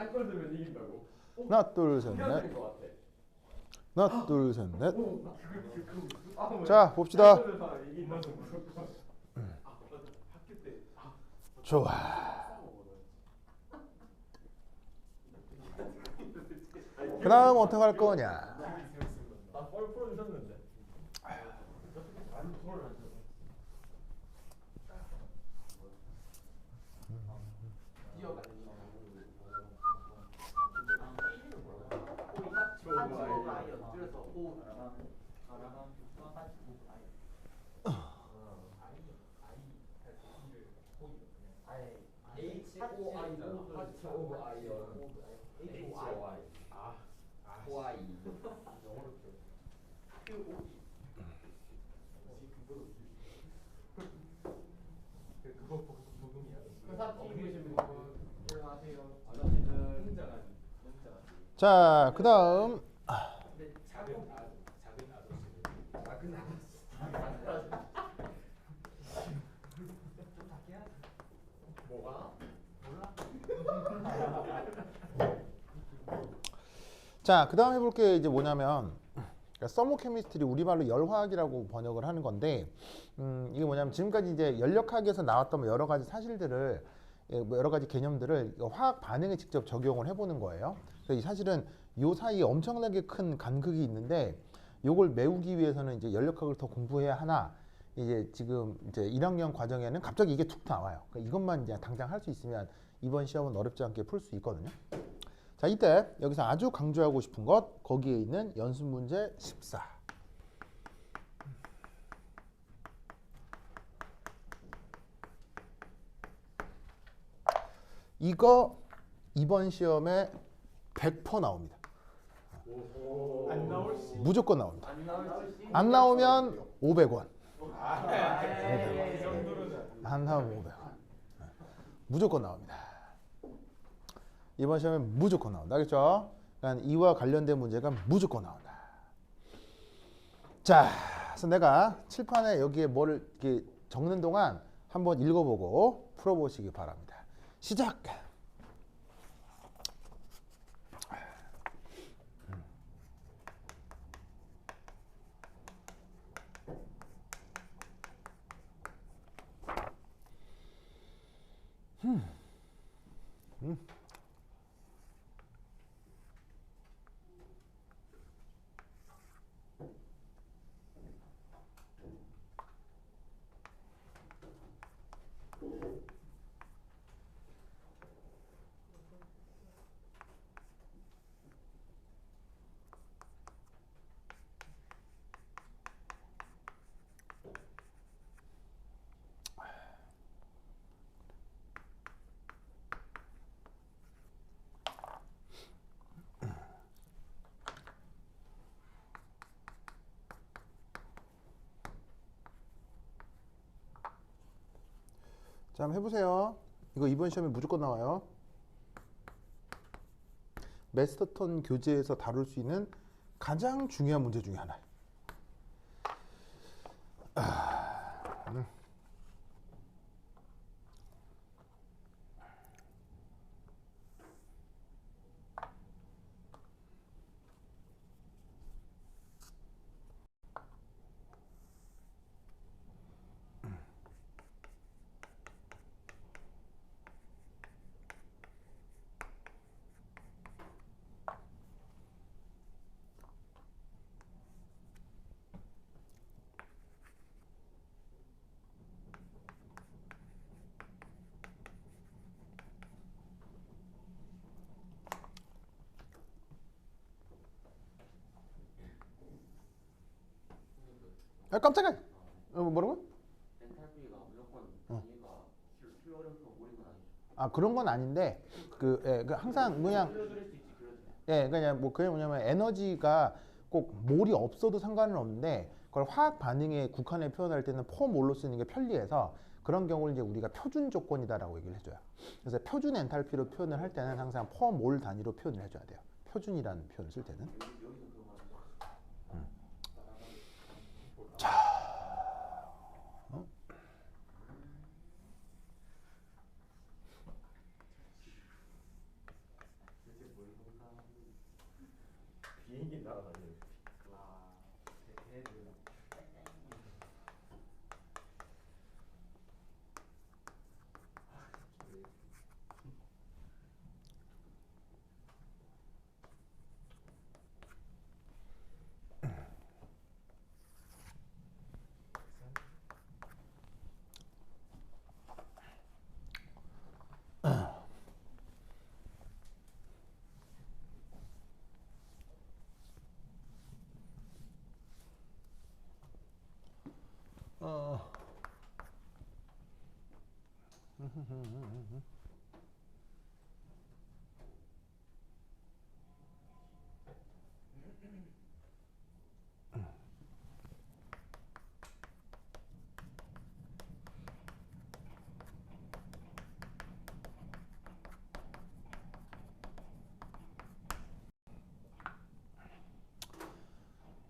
샷걸 들면 이긴다고. 하나 둘 셋 넷. 되는 것 같아. 하나 둘 셋 넷. 아, 자 봅시다. 학교 때. 좋아. 그 다음 어떻게 할 거냐. 나 뻘 풀어주셨는데. 자, 그 다음 자, 그 다음 해볼 게 이제 뭐냐면 서모케미스트리 우리말로 열화학이라고 번역을 하는 건데 이게 뭐냐면 지금까지 이제 연력학에서 나왔던 뭐 여러 가지 사실들을 뭐 여러 가지 개념들을 화학 반응에 직접 적용을 해보는 거예요. 그래서 사실은 요 사이에 엄청나게 큰 간극이 있는데 요걸 메우기 위해서는 이제 연력학을 더 공부해야 하나 이제 지금 이제 1학년 과정에는 갑자기 이게 툭 나와요. 그러니까 이것만 이제 당장 할 수 있으면 이번 시험은 어렵지 않게 풀 수 있거든요. 자, 이때 여기서 아주 강조하고 싶은 것 거기에 있는 연습 문제 14. 이거 이번 시험에 100% 나옵니다. 안 나올 시. 무조건 나옵니다. 안 나올 시. 안 나오면 500원. 이 정도로는. 안 나오면 500원. 무조건 나옵니다. 이번 시험에 무조건 나온다. 알겠죠? 그러니까 이와 관련된 문제가 무조건 나온다. 자, 그래서 내가 칠판에 여기에 뭐를 이렇게 적는 동안 한번 읽어보고 풀어보시기 바랍니다. 시작! 자, 한번 해보세요. 이거 이번 시험에 무조건 나와요. 메스터턴 교재에서 다룰 수 있는 가장 중요한 문제 중에 하나. 아, 깜짝이야. 뭐라고? 엔탈피가 무조건 단위가 퓨어링프로 모인 건 아니죠. 아, 그런 건 아닌데 그 항상 그냥 흘려드릴 수 있지 그러지. 그냥 뭐 그게 뭐냐면 에너지가 꼭 몰이 없어도 상관은 없는데 그걸 화학 반응에 국한해 표현할 때는 포몰로 쓰는 게 편리해서 그런 경우를 이제 우리가 표준 조건이다라고 얘기를 해줘요. 그래서 표준 엔탈피로 표현을 할 때는 항상 퍼몰 단위로 표현을 해줘야 돼요. 표준이라는 표현을 쓸 때는. 개들이 날아다니는.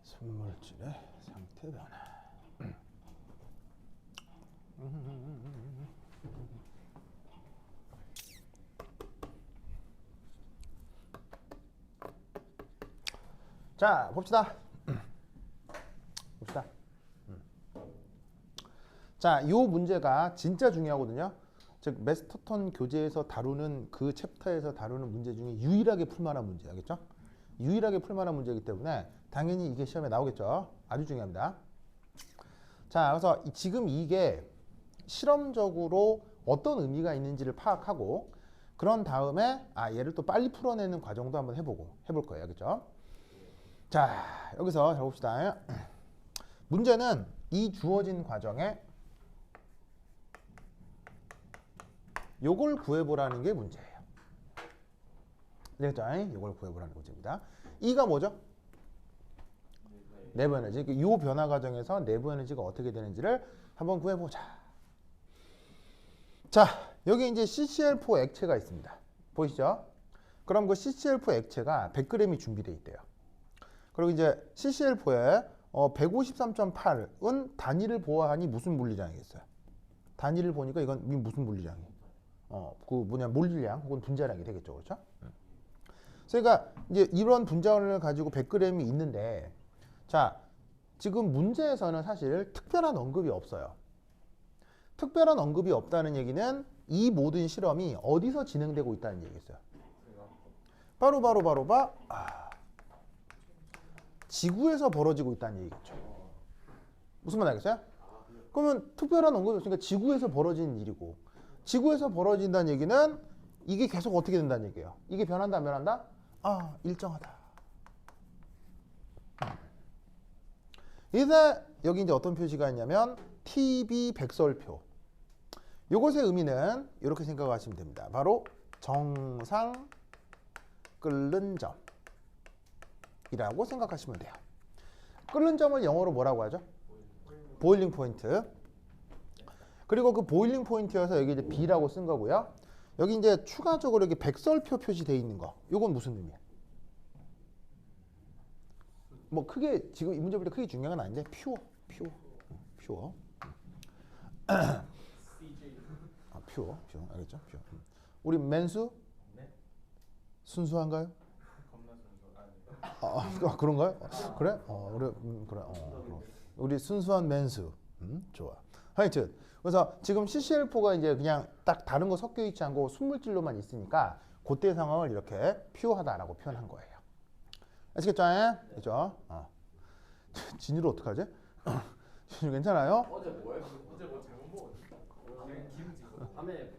순물질의 상태 변화. 자, 봅시다. 봅시다. 자, 요 문제가 진짜 중요하거든요. 즉 메스터턴 교재에서 다루는 그 챕터에서 다루는 문제 중에 유일하게 풀만한 문제, 알겠죠? 유일하게 풀만한 문제이기 때문에 당연히 이게 시험에 나오겠죠. 아주 중요합니다. 자, 그래서 지금 이게 실험적으로 어떤 의미가 있는지를 파악하고 그런 다음에 얘를 또 빨리 풀어내는 과정도 한번 해볼 거예요. 알겠죠? 자, 여기서 잘 봅시다. 문제는 이 주어진 과정에 요걸 구해보라는 게 문제예요. 알겠죠? 요걸 구해보라는 문제입니다. E가 뭐죠? 내부 에너지. 이 변화 과정에서 내부 에너지가 어떻게 되는지를 한번 구해보자. 자, 여기 이제 CCl4 액체가 있습니다. 보이시죠? 그럼 그 CCl4 액체가 100g이 준비되어 있대요. 그리고 이제 CCl4에 153.8은 단위를 보아하니 무슨 물리량이겠어요? 단위를 보니까 이건 무슨 물리량이? 그 몰리량 혹은 분자량이 되겠죠, 그렇죠? 그러니까 이제 이런 분자원을 가지고 100g이 있는데, 자, 지금 문제에서는 사실 특별한 언급이 없어요. 특별한 언급이 없다는 얘기는 이 모든 실험이 어디서 진행되고 있다는 얘기겠어요. 바로 지구에서 벌어지고 있다는 얘기겠죠. 무슨 말 알겠어요? 그러면 특별한 언급이 없으니까 지구에서 벌어지는 일이고, 지구에서 벌어진다는 얘기는 이게 계속 어떻게 된다는 얘기예요. 이게 변한다 안 변한다? 일정하다. 이제 여기 이제 어떤 표시가 있냐면 TB 백설표. 이것의 의미는 이렇게 생각하시면 됩니다. 바로 정상 끓는 점이라고 생각하시면 돼요. 끓는 점을 영어로 뭐라고 하죠? 보일링 포인트. 그리고 그 보일링 포인트여서 여기 이제 B라고 쓴 거고요. 여기 이제 추가적으로 여기 백설표 표시되어 있는 거. 이건 무슨 의미야? 뭐 크게 지금 이 문제 볼 때 크게 중요한 건 아닌데 퓨어. 퓨어. 알겠죠? 퓨어. 우리 맨수? 네? 순수한가요? 겁나 순수. 그런가요? 그래? 그래. 우리 순수한 맨수. 좋아. 하여튼 그래서 지금 CCl4가 이제 그냥 딱 다른 거 섞여 있지 않고 순물질로만 있으니까 그때 상황을 이렇게 퓨어하다라고 표현한 거예요. 아시겠죠? 그죠? 진유를 어떡하지? 진유 괜찮아요? 어제 뭐예요? 어제 뭐 잘못 먹었어? 그냥 기름 찍어. 밤에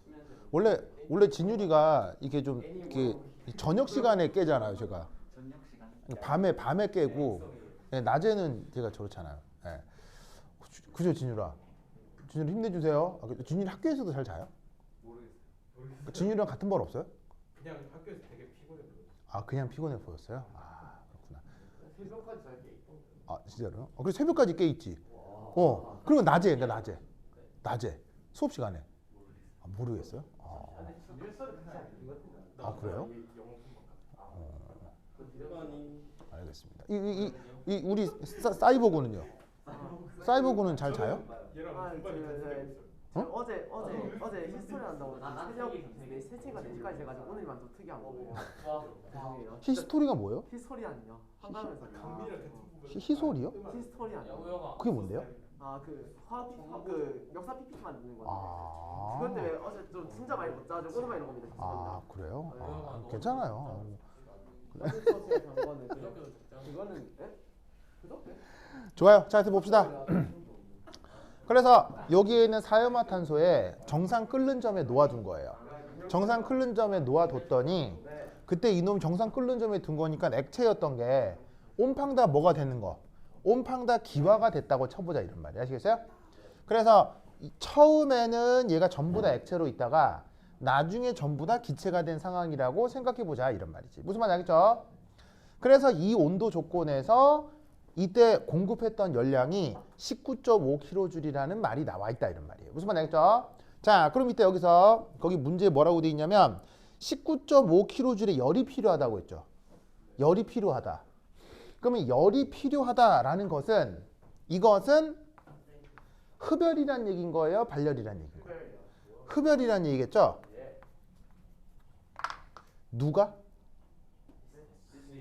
수면제. 원래 진유리가 이게 좀 이렇게 저녁 시간에 깨잖아요, 제가. 저녁 시간. 밤에 깨고 낮에는 제가 저렇잖아요. 그죠, 진유라? 진유리 힘내주세요. 진유리 학교에서도 잘 자요? 모르겠어요. 진유리랑 같은 번 없어요? 그냥 학교에서 되게 피곤해 보였어. 그냥 피곤해 보였어요? 그렇구나. 새벽까지 잘 게 있던데. 진짜로요? 그래서 새벽까지 깨 있지. 그리고 낮에 수업 시간에. 모르겠어요? 근데 진열설은 그렇지 않은 것 같은데. 그래요? 그 디레반이 알겠습니다. 이 우리 사이버고는요? 사이버고는 잘 자요? 얘랑 분반이 같은 게 있어요. 어제 히스토리 한다고 난 새벽 세계 선생님. 3시인가 4시까지 돼가지고 오늘만 좀 특이한 거예요. 죄송해요. 히스토리가 뭐예요? 히스토리안요. 한강에서 강민이랑 같은 부분. 히소리요? 히스토리안. 야구영화. 그게 뭔데요? 그 역사 PPT 만드는 건데. 아, 그것 때문에 어제 좀 진짜 많이 못 자가지고 오늘만 이런 겁니다. 아 죄송합니다. 그래요? 아, 네. 괜찮아요. 그거는 그저께? 좋아요. 자, 이제 봅시다. 그래서 여기에 있는 사이오마탄소에 정상 끓는 점에 놓아둔 거예요. 정상 끓는 점에 놓아뒀더니 그때 이놈 정상 끓는 점에 둔 거니까 액체였던 게 온팡다 뭐가 되는 거? 온팡다 기화가 됐다고 쳐보자 이런 말이야. 아시겠어요? 그래서 처음에는 얘가 전부 다 액체로 있다가 나중에 전부 다 기체가 된 상황이라고 생각해보자 이런 말이지. 무슨 말인지 알겠죠? 그래서 이 온도 조건에서 이때 공급했던 열량이 19.5kJ라는 말이 나와 있다 이런 말이에요. 무슨 말인지 알겠죠? 자, 그럼 이때 여기서 거기 문제에 뭐라고 돼 있냐면 19.5kJ의 열이 필요하다고 했죠. 열이 필요하다. 그러면 열이 필요하다라는 것은 이것은 흡열이란 얘기인 거예요? 발열이란 얘기인 거예요? 흡열이란 얘기겠죠? 누가?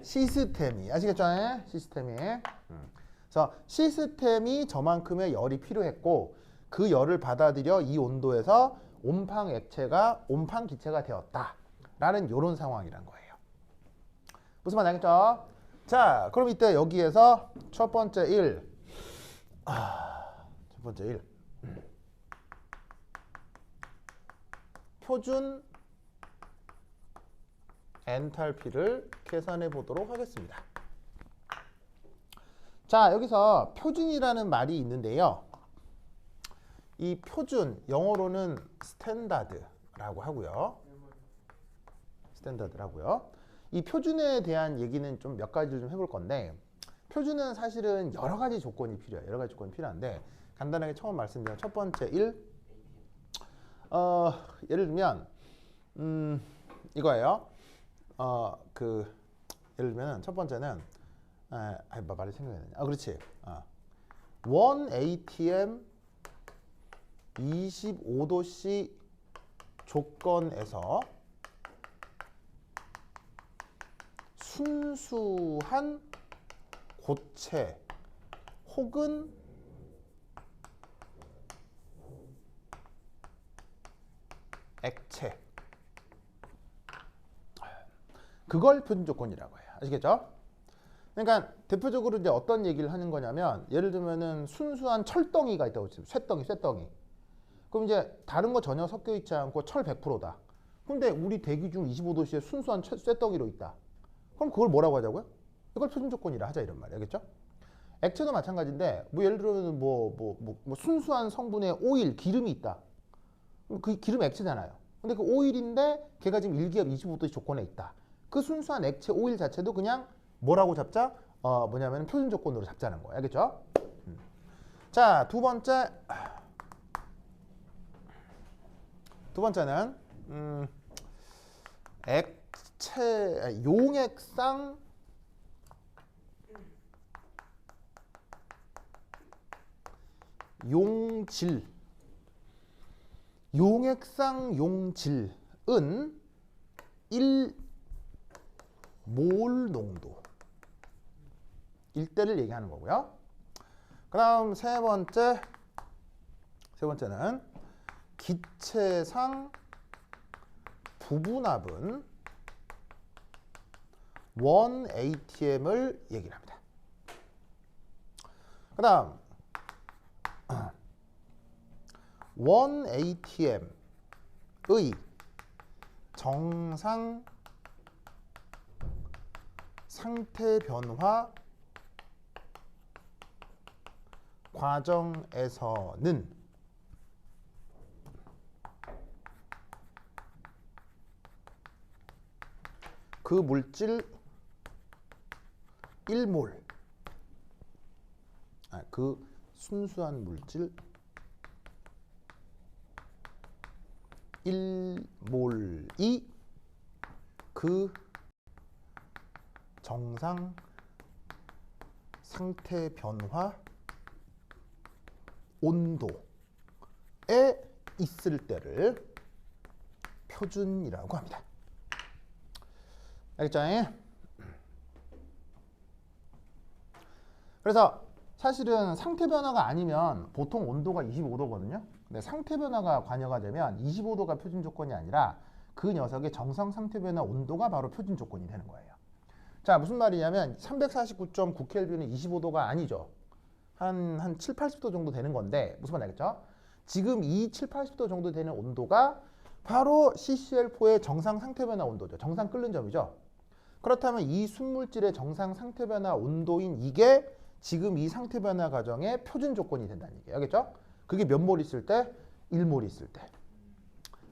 시스템이. 아시겠죠? 시스템이. 그래서 시스템이 저만큼의 열이 필요했고 그 열을 받아들여 이 온도에서 온팡 액체가 온팡 기체가 되었다라는 이런 상황이란 거예요. 무슨 말인지 알겠죠? 자, 그럼 이때 여기에서 첫 번째 1. 첫 번째 1. 표준 엔탈피를 계산해 보도록 하겠습니다. 자, 여기서 표준이라는 말이 있는데요. 이 표준, 영어로는 스탠다드라고 하고요. 스탠다드라고요. 이 표준에 대한 얘기는 좀 몇 가지를 좀 해볼 건데 표준은 사실은 여러 가지 조건이 필요해요. 여러 가지 조건이 필요한데 간단하게 처음 말씀드린 첫 번째 1. 예를 들면 이거예요. 예를 들면 첫 번째는 말이 생각이 나네. 그렇지. 1 ATM 25도씨 조건에서 순수한 고체 혹은 액체 그걸 표준 조건이라고 해요. 아시겠죠? 그러니까 대표적으로 이제 어떤 얘기를 하는 거냐면 예를 들면은 순수한 철덩이가 있다고 치죠. 쇠덩이. 그럼 이제 다른 거 전혀 섞여 있지 않고 철 100%다. 근데 우리 대기 중 25도씨에 순수한 쇠덩이로 있다. 그럼 그걸 뭐라고 하자고요? 이걸 표준 조건이라 하자 이런 말이에요. 알겠죠? 액체도 마찬가지인데 뭐 예를 들면 뭐 순수한 성분의 오일, 기름이 있다. 그 기름 액체잖아요. 근데 그 오일인데 걔가 지금 1기압 25도씨 조건에 있다. 그 순수한 액체 오일 자체도 그냥 뭐라고 잡자? 뭐냐면 표준 조건으로 잡자는 거예요. 알겠죠? 자, 두 번째는 액체 용액상 용질. 용액상 용질은 1몰 농도. 일대를 얘기하는 거고요. 그 다음 세 번째는 기체상 부분압은 1 ATM을 얘기를 합니다. 그 다음 1 ATM의 정상 상태 변화 과정에서는 그 물질 1몰, 그 순수한 물질 1몰이 그 정상 상태 변화 온도에 있을 때를 표준이라고 합니다. 알겠죠? 그래서 사실은 상태 변화가 아니면 보통 온도가 25도거든요. 근데 상태 변화가 관여가 되면 25도가 표준 조건이 아니라 그 녀석의 정상 상태 변화 온도가 바로 표준 조건이 되는 거예요. 자, 무슨 말이냐면 349.9켈빈은 25도가 아니죠. 한 7, 80도 정도 되는 건데 무슨 말 알겠죠? 지금 이 7, 80도 정도 되는 온도가 바로 CCl4의 정상 상태 변화 온도죠. 정상 끓는 점이죠. 그렇다면 이 순물질의 정상 상태 변화 온도인 이게 지금 이 상태 변화 과정의 표준 조건이 된다는 얘기예요. 알겠죠? 그게 몇 몰 있을 때? 1몰 있을 때.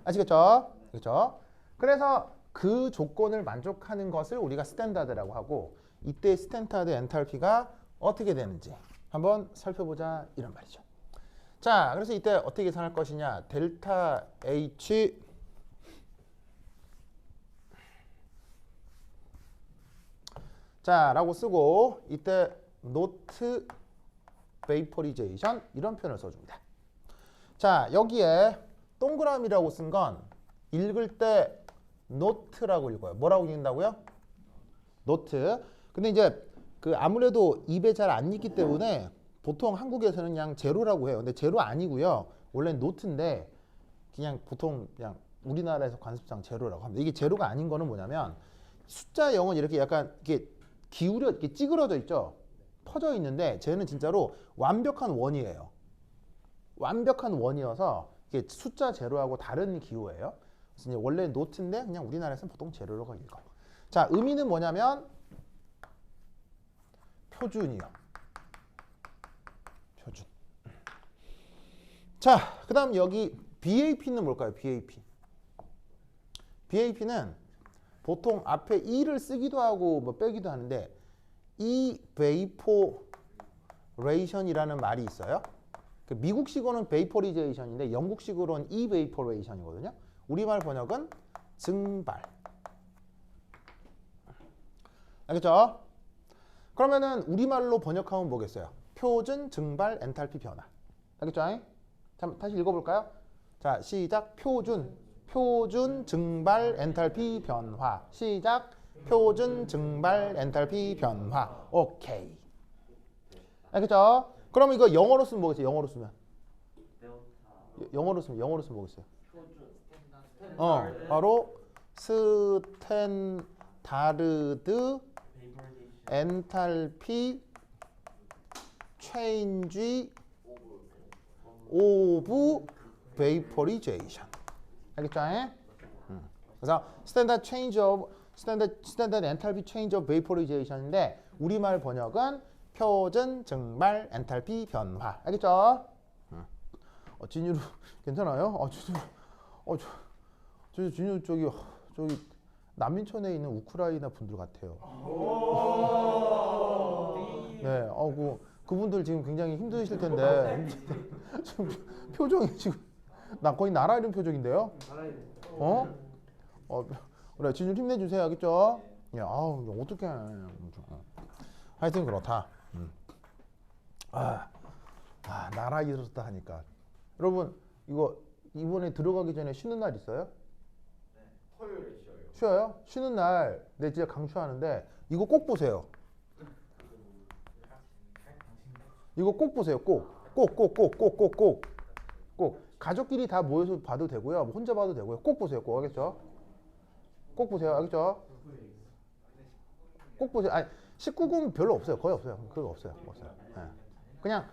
아시겠죠? 그렇죠? 그래서 그 조건을 만족하는 것을 우리가 스탠다드라고 하고 이때 스탠다드 엔탈피가 어떻게 되는지 한번 살펴보자 이런 말이죠. 자, 그래서 이때 어떻게 계산할 것이냐? 델타 H 자 라고 쓰고 이때 노트 베이퍼리제이션 이런 표현을 써줍니다. 자, 여기에 동그라미라고 쓴 건 읽을 때 노트라고 읽어요. 뭐라고 읽는다고요? 노트. 근데 이제 그 아무래도 입에 잘 안 읽기 때문에 보통 한국에서는 그냥 제로라고 해요. 근데 제로 아니고요. 원래는 노트인데 그냥 보통 그냥 우리나라에서 관습상 제로라고 합니다. 이게 제로가 아닌 거는 뭐냐면 숫자 0은 이렇게 약간 이렇게 기울여 이렇게 찌그러져 있죠. 퍼져 있는데 쟤는 진짜로 완벽한 원이에요. 완벽한 원이어서 이게 숫자 제로하고 다른 기호예요. 그래서 이제 원래 노트인데 그냥 우리나라에서는 보통 제로라고 읽어. 자, 의미는 뭐냐면 표준이요. 표준. 자, 그다음 여기 BAP는 뭘까요? BAP. BAP는 보통 앞에 E를 쓰기도 하고 뭐 빼기도 하는데 evaporation이라는 말이 있어요. 그 미국식으로는 vaporation인데 영국식으로는 evaporation이거든요. 우리말 번역은 증발. 알겠죠? 그러면은 우리말로 번역하면 뭐겠어요? 표준 증발 엔탈피 변화. 알겠죠? 자, 다시 읽어볼까요? 자, 시작. 표준 증발 엔탈피 변화. 시작. 표준 증발 엔탈피 변화. 오케이. 알겠죠? 그럼 이거 영어로 쓰면 뭐겠어요? 영어로 쓰면 뭐겠어요? 바로 스탠다르드 엔탈피 체인지 오브 베이퍼리제이션. 알겠죠? 그래서 스탠다드 엔탈피 체인지 오브 베이퍼리제이션인데 우리말 번역은 표준 증발 엔탈피 변화. 알겠죠? 진유로 괜찮아요? 진유 저기 난민촌에 있는 우크라이나 분들 같아요. 네, 그분들 지금 굉장히 힘드실 텐데 지금 표정이 지금 나 거의 나라 이름 표정인데요. 그래, 진유 힘내주세요. 알겠죠? 예, 어떡해. 하여튼 그렇다. 나라 잃었다 하니까. 여러분, 이거 이번에 들어가기 전에 쉬는 날 있어요? 네. 토요일에 쉬어요. 쉬어요? 쉬는 날, 내 진짜 강추하는데 이거 꼭 보세요. 이거 꼭 보세요. 꼭 가족끼리 다 모여서 봐도 되고요. 혼자 봐도 되고요. 꼭 보세요. 꼭. 알겠죠? 꼭 보세요. 알겠죠? 꼭 보세요. 아니, 19금 별로 없어요. 거의 없어요. 그거 없어요. 네. 그냥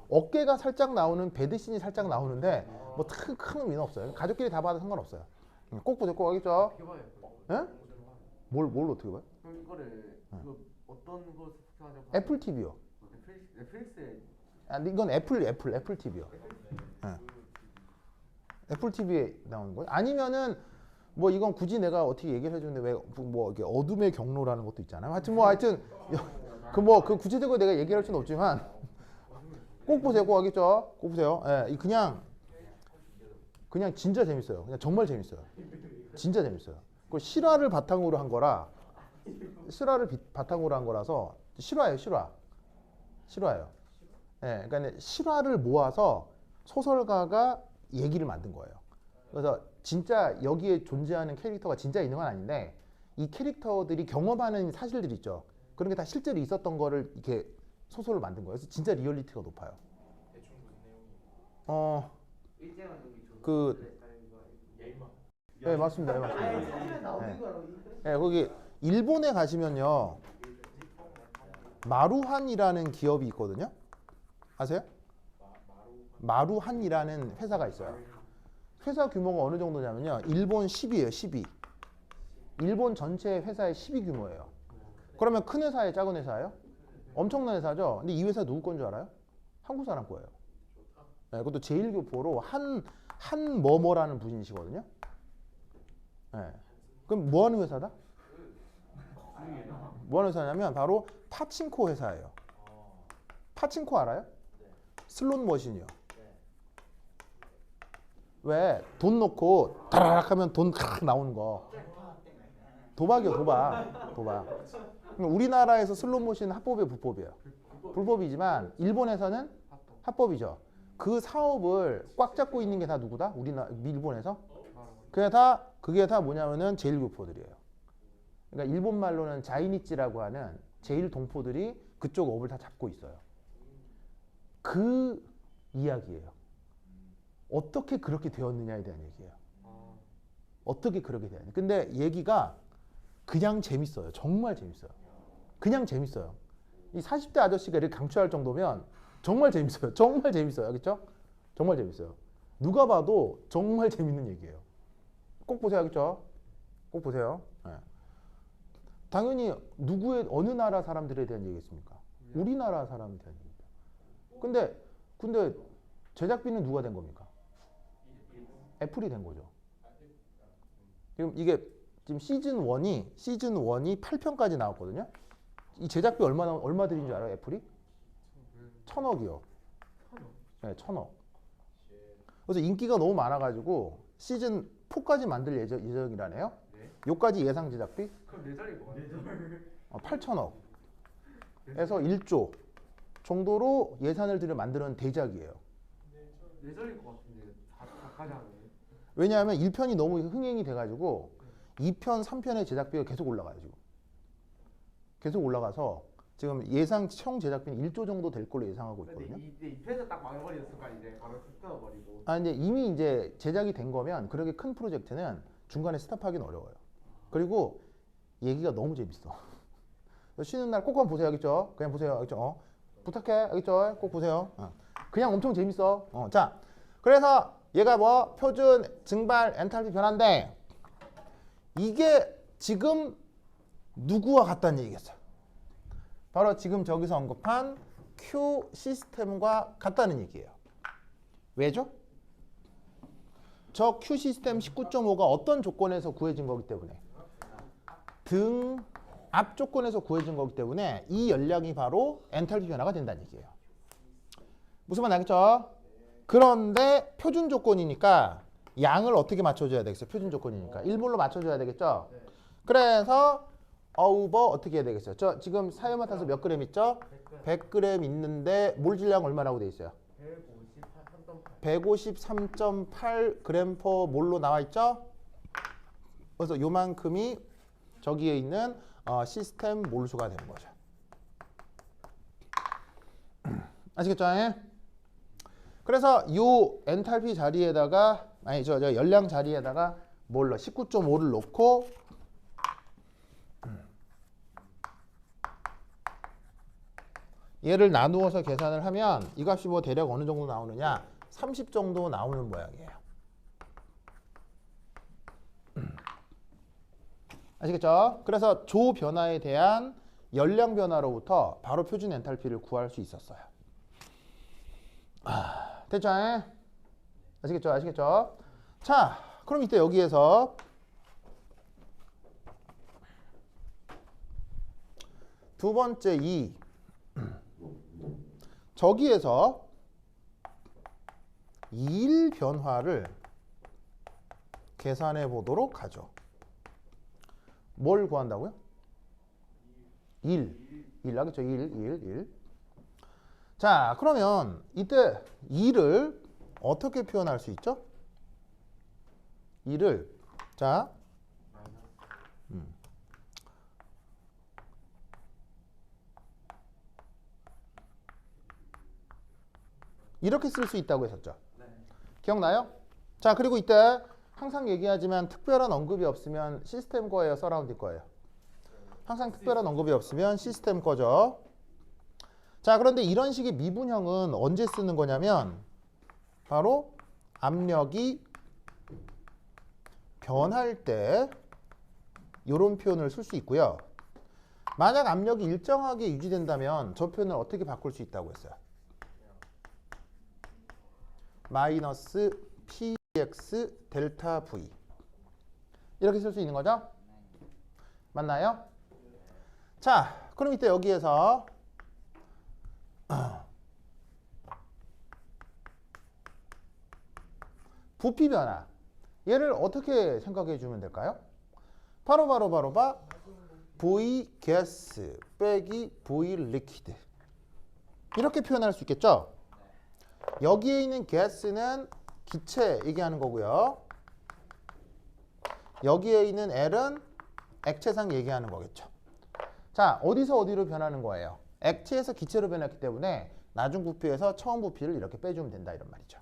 어깨가 살짝 나오는 배드신이 살짝 나오는데 뭐 큰 의미는 없어요. 가족끼리 다 봐도 상관없어요. 꼭 보세요. 꼭. 알겠죠? 예? 뭘 어떻게 봐요? 그럼 이거를 어떤 거 하냐고. 애플 TV요. 넷플릭스에 이건 애플 TV요. 네. 애플 TV에 나오는 거예요? 아니면은 뭐 이건 굳이 내가 어떻게 얘기를 해주는데 왜 뭐 이게 어둠의 경로라는 것도 있잖아요. 하여튼 그 구체적으로 내가 얘기할 수는 없지만 꼭 보세요. 꼭. 알겠죠? 꼭 보세요. 예, 그냥 진짜 재밌어요. 그냥 정말 재밌어요. 진짜 재밌어요. 그 실화를 바탕으로 한 거라서 실화예요. 예, 그러니까 실화를 모아서 소설가가 얘기를 만든 거예요. 그래서 진짜 여기에 존재하는 캐릭터가 진짜 있는 건 아닌데 이 캐릭터들이 경험하는 사실들이 있죠. 그런 게 다 실제로 있었던 거를 이렇게 소설로 만든 거예요. 그래서 진짜 리얼리티가 높아요. 대충 무슨 내용이? 일제가 저기 그 예의만. 네, 맞습니다. 네, 맞습니다. 사진에 나오는 네. 거라고. 네, 거기 일본에 가시면요. 마루한이라는 기업이 있거든요. 아세요? 마루한이라는 회사가 있어요. 회사 규모가 어느 정도냐면요. 일본 10이에요. 12. 일본 전체 회사의 12 규모예요. 그러면 큰 회사예요? 작은 회사예요? 엄청난 회사죠. 근데 이 회사 누구 건 줄 알아요? 한국 사람 거예요. 네, 그것도 제1교포로 한 뭐뭐라는 분이시거든요. 네. 그럼 뭐 하는 회사다? 뭐 하는 회사냐면 바로 파친코 회사예요. 파친코 알아요? 슬롯 머신이요. 왜 돈 넣고 다라락 하면 돈 칵 나오는 거. 도박이요, 도박. 우리나라에서 슬롯 머신은 합법이에요, 불법이에요? 불법이지만 일본에서는 합법이죠. 그 사업을 꽉 잡고 있는 게 다 누구다? 일본에서? 그게 다 뭐냐면은 제1교포들이에요. 그러니까 일본 말로는 자이니치라고 하는 제1동포들이 그쪽 업을 다 잡고 있어요. 그 이야기예요. 어떻게 그렇게 되었느냐에 대한 얘기예요. 어떻게 그렇게 되었냐. 근데 얘기가 그냥 재밌어요. 정말 재밌어요. 그냥 재밌어요. 이 40대 아저씨가 이렇게 강추할 정도면 정말 재밌어요. 정말 재밌어요. 알겠죠? 정말 재밌어요. 누가 봐도 정말 재밌는 얘기예요. 꼭 보세요. 알겠죠? 꼭 보세요. 네. 당연히 어느 나라 사람들에 대한 얘기겠습니까? 우리나라 사람에 대한 얘기입니다. 근데 제작비는 누가 된 겁니까? 애플이 된 거죠. 지금 시즌 1이 8편까지 나왔거든요. 이 제작비 얼마 들인 줄 알아요? 애플이? 1,000억이요. 네, 1,000억. 그래서 인기가 너무 많아가지고 시즌 4까지 만들 예정이라네요. 요까지 예상 제작비? 그럼 네 자리일 것 같아요. 8,000억. 에서 1조 정도로 예산을 들여 만드는 대작이에요. 네 자리일 것 같은데 다까지 하네. 왜냐하면 1편이 너무 흥행이 돼가지고 2편, 3편의 제작비가 계속 올라가요. 지금. 계속 올라가서 지금 예상 총 제작비는 1조 정도 될 걸로 예상하고 있거든요. 근데 이 편에서 딱 망해버렸을까 이제 바로 툭 끊어버리고. 이제 이미 이제 제작이 된 거면 그렇게 큰 프로젝트는 중간에 스탑하기는 어려워요. 그리고 얘기가 너무 재밌어. 쉬는 날 꼭 한번 보세요. 알겠죠? 그냥 보세요. 알겠죠? 부탁해. 알겠죠? 꼭 보세요. 그냥 엄청 재밌어. 자, 그래서 얘가 뭐 표준 증발 엔탈피 변화인데 이게 지금 누구와 같다는 얘기겠어요? 바로 지금 저기서 언급한 Q 시스템과 같다는 얘기예요. 왜죠? 저 Q 시스템 19.5가 어떤 조건에서 구해진 거기 때문에 앞 조건에서 구해진 거기 때문에 이 연량이 바로 엔탈피 변화가 된다는 얘기예요. 무슨 말 알겠죠? 그런데 표준 조건이니까 양을 어떻게 맞춰줘야 되겠어요? 표준 조건이니까 1몰로 맞춰줘야 되겠죠? 그래서 어우버 어떻게 해야 되겠어요? 저 지금 사유마탄소 몇 그램 있죠? 100g 있는데 몰 질량 얼마라고 돼 있어요? 153.8g per 몰로 나와 있죠? 그래서 요만큼이 저기에 있는 시스템 몰수가 되는 거죠. 아시겠죠? 그래서 요 엔탈피 자리에다가 저 열량 자리에다가 뭘 넣어? 19.5를 놓고 얘를 나누어서 계산을 하면 이 값이 뭐 대략 어느 정도 나오느냐? 30 정도 나오는 모양이에요. 아시겠죠? 그래서 조 변화에 대한 열량 변화로부터 바로 표준 엔탈피를 구할 수 있었어요. 됐죠? 아시겠죠? 아시겠죠? 자, 그럼 이때 여기에서 두 번째 저기에서 일 변화를 계산해 보도록 하죠. 뭘 구한다고요? 1 하겠죠? 1. 자, 그러면 이때 2를 어떻게 표현할 수 있죠? 이를 자 이렇게 쓸 수 있다고 했었죠. 기억나요? 자, 그리고 이때 항상 얘기하지만 특별한 언급이 없으면 시스템 거예요, 서라운드 거예요? 항상 특별한 언급이 없으면 시스템 거죠. 자, 그런데 이런 식의 미분형은 언제 쓰는 거냐면 바로 압력이 변할 때 이런 표현을 쓸 수 있고요. 만약 압력이 일정하게 유지된다면 저 표현을 어떻게 바꿀 수 있다고 했어요? 마이너스 px 델타 v 이렇게 쓸 수 있는 거죠? 맞나요? 자, 그럼 이때 여기에서 부피 변화 얘를 어떻게 생각해 주면 될까요? 바로 V 가스 빼기 V 리퀴드 이렇게 표현할 수 있겠죠? 여기에 있는 가스는 기체 얘기하는 거고요. 여기에 있는 L은 액체상 얘기하는 거겠죠. 자, 어디서 어디로 변하는 거예요? 액체에서 기체로 변했기 때문에 나중 부피에서 처음 부피를 이렇게 빼주면 된다 이런 말이죠.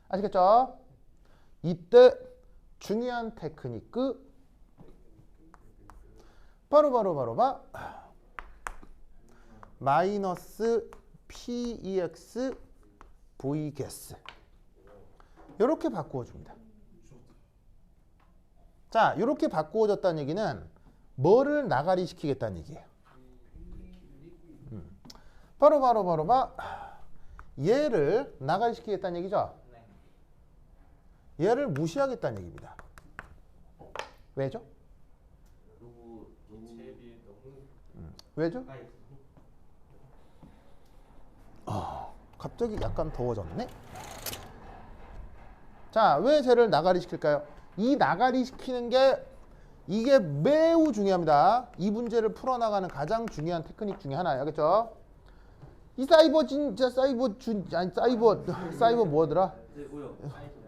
아시겠죠? 이때 중요한 테크니크 바로 마이너스 PEX V 가스 이렇게 바꾸어 줍니다. 자, 이렇게 바꾸어졌다는 얘기는 뭐를 나가리 시키겠다는 얘기예요. 바로 얘를 나가리 시키겠다는 얘기죠. 얘를 무시하겠다는 얘기입니다. 왜죠? 기체에 비해 너무 왜죠? 갑자기 약간 더워졌네. 자, 왜 쟤를 나가리 시킬까요? 이 나가리 시키는 게 이게 매우 중요합니다. 이 문제를 풀어나가는 가장 중요한 테크닉 중에 하나예요. 알겠죠? 이 사이버 진짜 사이버 뭐더라?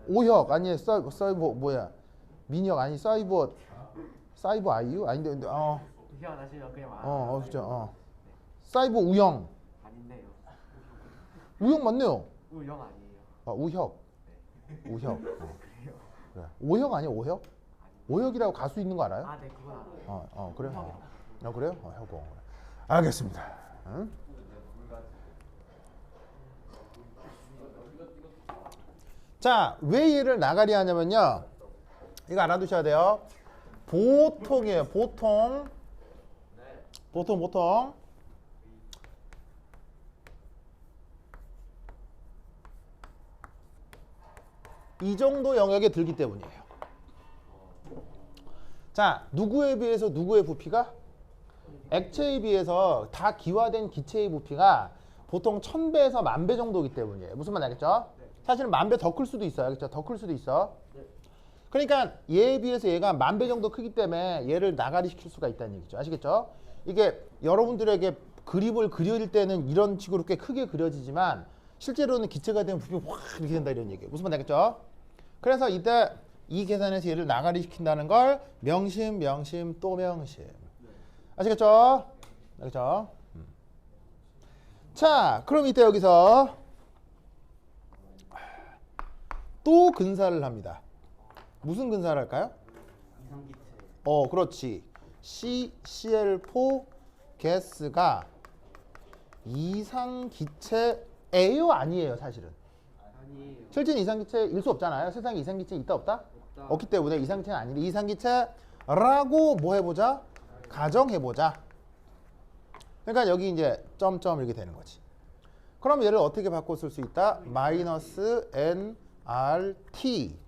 오혁 아니 사이버 뭐야? 민혁 아니 사이버 아이유 아닌데 근데 희한하시면 그냥 말. 그죠. 사이버 우영. 아닌데요. 우영 맞네요. 우영 아니에요. 우혁. 그래. 오혁 아니야 오혁? 오혁이라고 가수 있는 거 알아요? 아, 네, 그건 알아요. 그래요? 그래요? 혁오. 알겠습니다. 응? 자, 왜 얘를 나가리 하냐면요. 이거 알아두셔야 돼요. 보통이에요. 보통. 이 정도 영역에 들기 때문이에요. 자, 누구에 비해서 누구의 부피가? 액체에 비해서 다 기화된 기체의 부피가 보통 1000배에서 10,000배 정도이기 때문이에요. 무슨 말 알겠죠? 사실은 10,000배 더 클 수도 있어요. 알겠죠? 더 클 수도 있어. 그러니까 얘에 비해서 얘가 10,000배 정도 크기 때문에 얘를 나가리 시킬 수가 있다는 얘기죠. 아시겠죠? 이게 여러분들에게 그림을 그릴 때는 이런 식으로 꽤 크게 그려지지만 실제로는 기체가 되면 부피가 확 이렇게 된다 이런 얘기예요. 무슨 말 알겠죠? 그래서 이때 이 계산에서 얘를 나가리 시킨다는 걸 명심 또 명심. 아시겠죠? 알겠죠? 자, 그럼 이때 여기서 또 근사를 합니다. 무슨 근사를 할까요? 이상기체. 그렇지. CCl4 가스가 이상기체예요, 아니에요, 사실은? 아니에요. 실제는 이상기체일 수 없잖아요. 세상에 이상기체 있다 없다? 없다. 없기 때문에 이상기체는 아닌데 이상기체라고 뭐 해보자? 가정해보자. 그러니까 여기 이제 점점 이렇게 되는 거지. 그럼 얘를 어떻게 바꿔 쓸 수 있다? 마이너스 nRT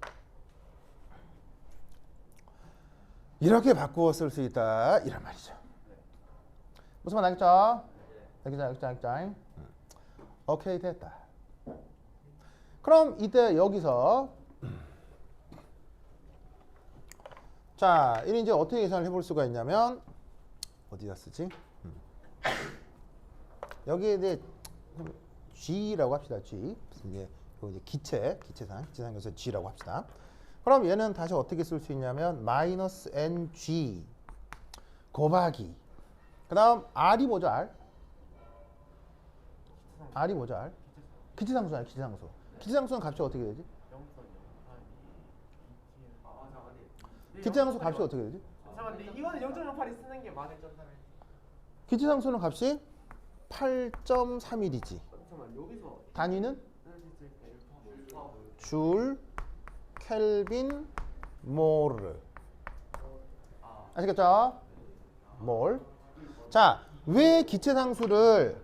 이렇게 바꾸어 쓸 수 있다 이런 말이죠. 무슨 말 알겠죠? 알겠죠? 오케이, 됐다. 그럼 이때 여기서 자, 이를 이제 어떻게 계산을 해볼 수가 있냐면 어디다 쓰지? 여기에 이제 G라고 합시다. G. 이제 그리고 이제 기체상에서 G라고 합시다. 그럼 얘는 다시 어떻게 쓸 수 있냐면 마이너스 NG 곱하기 그 다음 R이 뭐죠? R이 뭐죠? 기체상수야 기체상수. 기체상수는 값이 어떻게 되지? 기체상수 값이 어떻게 되지? 잠깐만, 근데 이거는 0.08이 쓰는 게 맞을 점. 기체상수는 값이 8.31이지. 잠깐만, 여기서 단위는 아, 줄, 켈빈, 모르. 아시겠죠? 몰. 자, 왜 기체상수를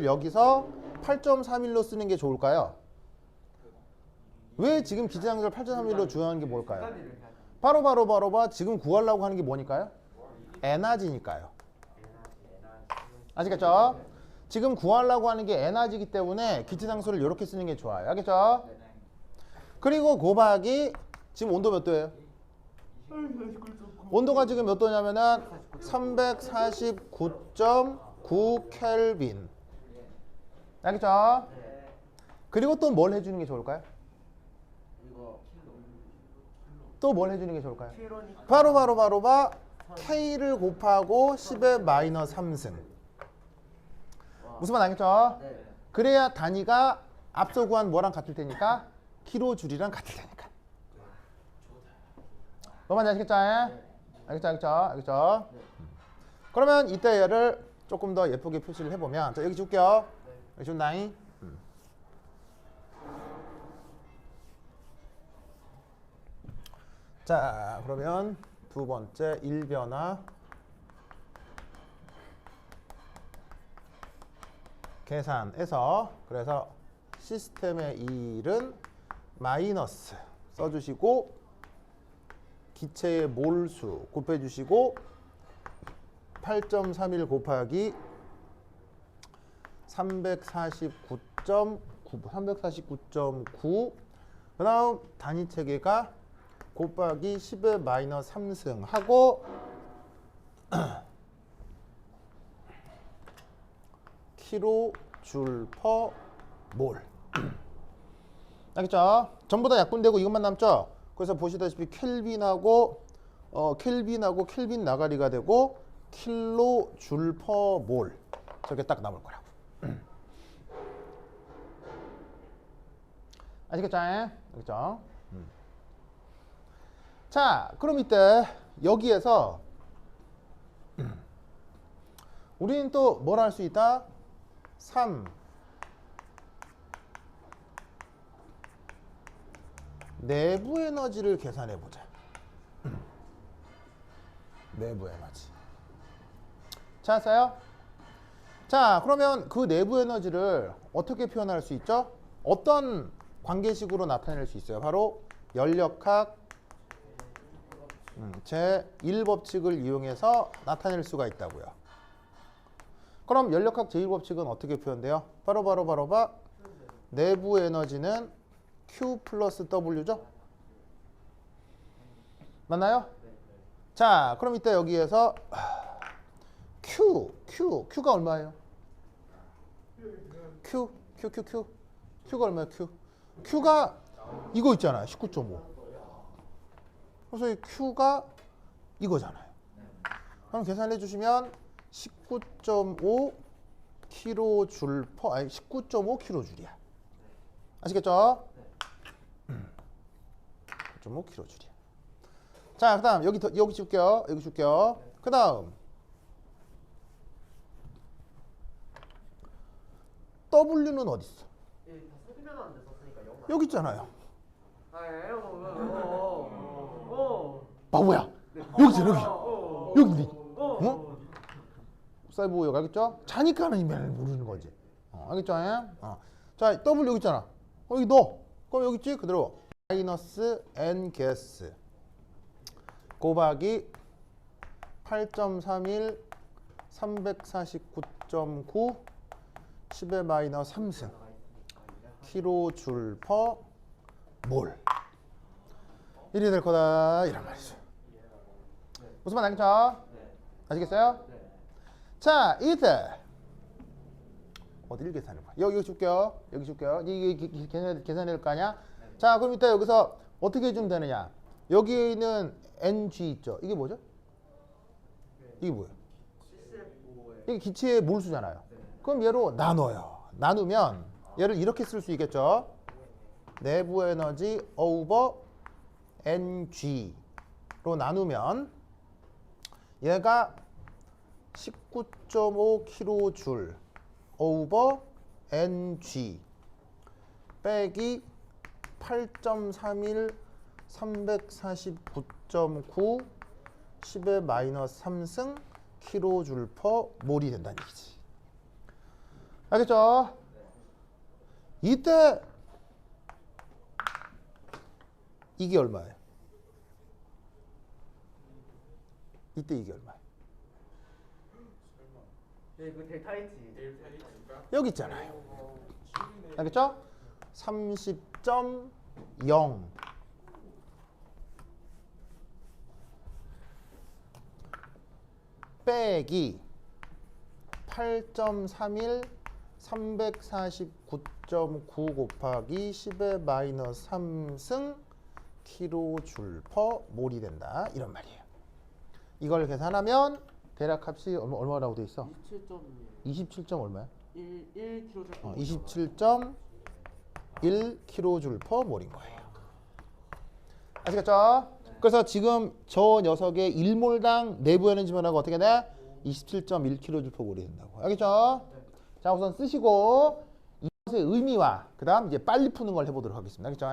여기서 8.31로 쓰는 게 좋을까요? 왜 지금 기체상수를 8.31로 주어하는 게 뭘까요? 바로 지금 구하려고 하는 게 뭐니까요? 에너지니까요. 아시겠죠? 지금 구하려고 하는 게 에너지이기 때문에 기체상수를 이렇게 쓰는 게 좋아요. 알겠죠? 그리고 곱하기 지금 온도 몇 도예요? 온도가 지금 몇 도냐면은 349.9 켈빈. 알겠죠? 그리고 또 뭘 해주는 게 좋을까요? 또 뭘 해주는 게 좋을까요? 바로 K를 곱하고 10의 마이너스 3승. 무슨 말 알겠죠? 그래야 단위가 앞서 구한 뭐랑 같을 테니까 킬로줄이랑 같을 테니까. 뭐만 아시겠죠? 알겠죠? 그러면 이때 얘를 조금 더 예쁘게 표시를 해보면 자, 여기 줄게요. 여기 준다잉. 자, 그러면 두 번째 일변화 계산에서 그래서 시스템의 일은 마이너스 써주시고 기체의 몰수 곱해주시고 8.31 곱하기 349.9 그 다음 단위 체계가 곱하기 10의 마이너스 3승 하고 킬로줄 퍼 몰. 알겠죠? 전부 다 약분되고 이것만 남죠? 그래서 보시다시피 켈빈하고 켈빈 나가리가 되고 킬로줄 퍼 몰. 저게 딱 남을 거라고. 아시겠죠? 알겠죠? 자, 그럼 이때 여기에서 우리는 또 뭘 할 수 있다? 3 내부 에너지를 계산해 보자. 내부 에너지. 찾았어요? 자, 그러면 그 내부 에너지를 어떻게 표현할 수 있죠? 어떤 관계식으로 나타낼 수 있어요? 바로 연력학 제1법칙을 이용해서 나타낼 수가 있다고요. 그럼 연력학 제1법칙은 어떻게 표현돼요? 바로 내부 에너지는 Q 플러스 W죠? 맞나요? 자, 그럼 이때 여기에서 Q가 얼마예요? Q가 얼마예요? Q가 이거 있잖아요. 19.5. 그래서 이 Q가 이거잖아요. 그럼 계산해 주시면 19.5 킬로줄 퍼 19.5 킬로줄이야. 아시겠죠? 19.5 킬로줄이야. 자, 그다음 여기 줄게요. 그다음 W는 어디 있어? 여기 있잖아요. 바보야. 여기 있잖아. 여기. 어? 사이버 여기 알겠죠? 자니까 하는 의미를 모르는 거지. 알겠죠? 자, W 여기 있잖아. 여기 넣어. 그럼 여기 있지? 그대로 마이너스 N 게스 곱하기 8.31 349.9 10의 마이너스 3승 킬로줄 퍼 몰. 이리 될 거다 이란 말이죠. 무슨 말 알겠죠? 아시겠어요? 자, 이때 어디를 계산할 거야? 여기 줄게요. 여기 줄게요. 이게 계산해야 될 거 아니야? 자, 그럼 이따 여기서 어떻게 해주면 되느냐? 여기에 있는 NG 있죠? 이게 뭐죠? 이게 뭐예요? 이게 기체의 몰수잖아요. 그럼 얘로 나눠요. 나누면 얘를 이렇게 쓸 수 있겠죠? 내부 에너지 오버 NG로 나누면 얘가 19.5kJ 오버 NG 빼기 8.31 349.9 10의 마이너스 3승 kJ per 몰이 된다는 얘기지. 알겠죠? 이때 이게 얼마예요? 이때 이게 얼마예요? 네, 그 델타 H. 여기 있잖아요. 알겠죠? 30.0 빼기 8.31 349.9 곱하기 10의 마이너스 3승 kJ per 몰이 된다. 이런 말이에요. 이걸 계산하면 대략 값이 얼마라고 돼 있어? 27. 얼마야? 27.1 kJ per 몰인 거예요. 아시겠죠? 그래서 지금 저 녀석의 1몰당 내부 에너지 변화가 어떻게 돼? 27.1 kJ per 몰이 된다고. 알겠죠? 자, 우선 쓰시고 이것의 의미와 그 다음 이제 빨리 푸는 걸 해보도록 하겠습니다. 알겠죠?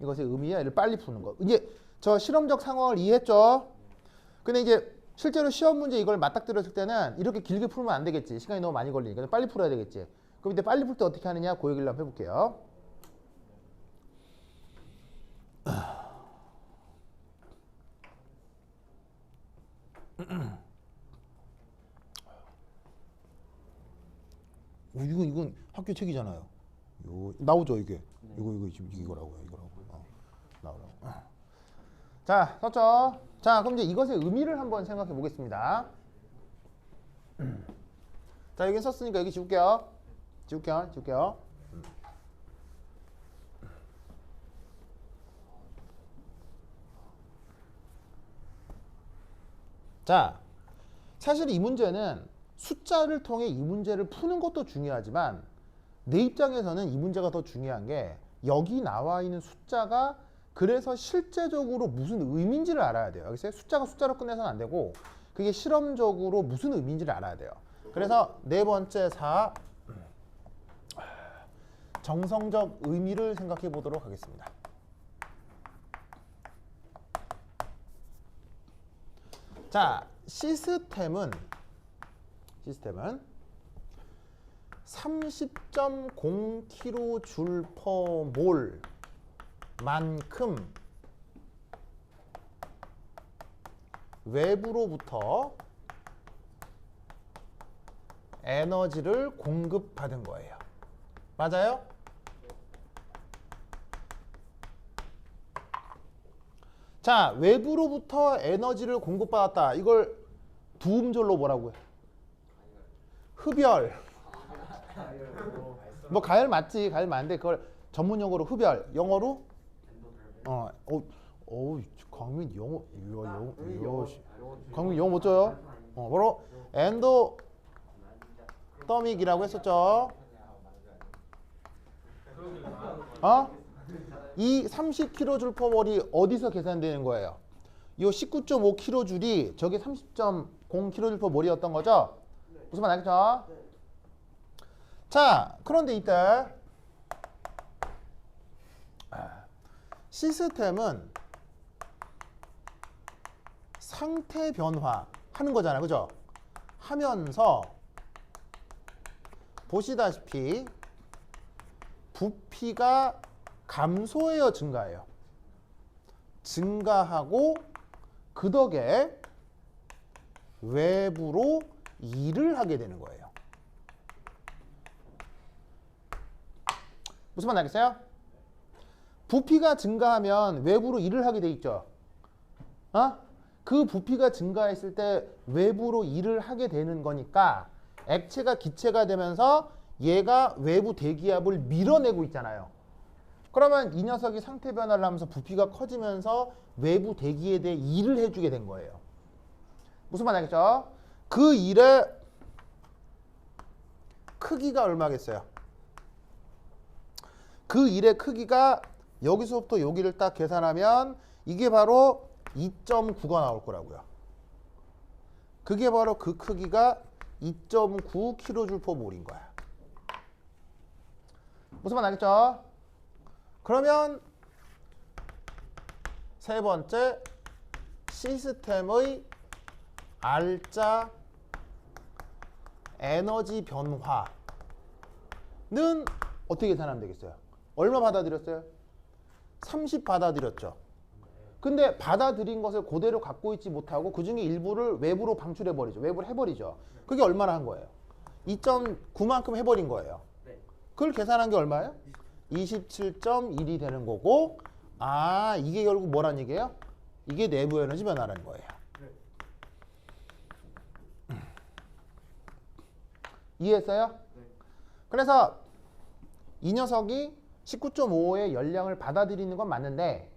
이것의 의미와 이를 빨리 푸는 거. 이제 저 실험적 상황을 이해했죠? 근데 이제 실제로 시험 문제 이걸 맞닥뜨렸을 때는 이렇게 길게 풀면 안 되겠지. 시간이 너무 많이 걸리니까 빨리 풀어야 되겠지. 그럼 이제 빨리 풀 때 어떻게 하느냐? 그 얘기를 한번 해볼게요. 이건 학교 책이잖아요. 요 나오죠 이게. 이거 지금 이거라고요. 나오라고. 자, 썼죠? 자, 그럼 이제 이것의 의미를 한번 생각해 보겠습니다. 자, 여기 썼으니까 여기 지울게요. 지울게요. 자, 사실 이 문제는 숫자를 통해 이 문제를 푸는 것도 중요하지만 내 입장에서는 이 문제가 더 중요한 게 여기 나와 있는 숫자가 그래서 실제적으로 무슨 의미인지를 알아야 돼요. 여기서 숫자가 숫자로 끝내서는 안 되고 그게 실험적으로 무슨 의미인지를 알아야 돼요. 그래서 네 번째 4 정성적 의미를 생각해 보도록 하겠습니다. 자, 시스템은 30.0 kJ per 몰 만큼 외부로부터 에너지를 공급받은 거예요. 맞아요? 자, 외부로부터 에너지를 공급받았다. 이걸 두 음절로 뭐라고 해? 흡열. 뭐 가열 맞지. 가열 맞는데 그걸 전문 용어로 흡열. 영어로? 광민 영어. 광민 영어 못 줘요? 바로 엔도더믹이라고 했었죠. 이 30kJ per 몰이 어디서 계산되는 거예요? 이 19.5kJ이 저게 30.0 kJ per 몰이었던 거죠? 무슨 말 알겠죠? 자, 그런데 이때 시스템은 상태 변화 하는 거잖아요. 그죠? 하면서 보시다시피 부피가 감소해요, 증가해요? 증가하고 그 덕에 외부로 일을 하게 되는 거예요. 무슨 말 알겠어요? 부피가 증가하면 외부로 일을 하게 돼 있죠. 그 부피가 증가했을 때 외부로 일을 하게 되는 거니까 액체가 기체가 되면서 얘가 외부 대기압을 밀어내고 있잖아요. 그러면 이 녀석이 상태 변화를 하면서 부피가 커지면서 외부 대기에 대해 일을 해주게 된 거예요. 무슨 말 알겠죠? 그 일의 크기가 얼마겠어요? 그 일의 크기가 여기서부터 여기를 딱 계산하면 이게 바로 2.9가 나올 거라고요. 그게 바로 그 크기가 2.9kJ/몰인 거야. 무슨 말 알겠죠? 그러면 세 번째 시스템의 R자 에너지 변화는 어떻게 계산하면 되겠어요? 얼마 받아들였어요? 30 받아들였죠. 근데 받아들인 것을 그대로 갖고 있지 못하고 그 중에 일부를 외부로 방출해버리죠. 외부로 해버리죠. 그게 얼마나 한 거예요? 2.9만큼 해버린 거예요. 그걸 계산한 게 얼마예요? 27.1이 되는 거고, 아, 이게 결국 뭐란 얘기예요? 이게 내부 에너지 변화라는 거예요. 이해했어요? 그래서 이 녀석이 19.5의 열량을 받아들이는 건 맞는데,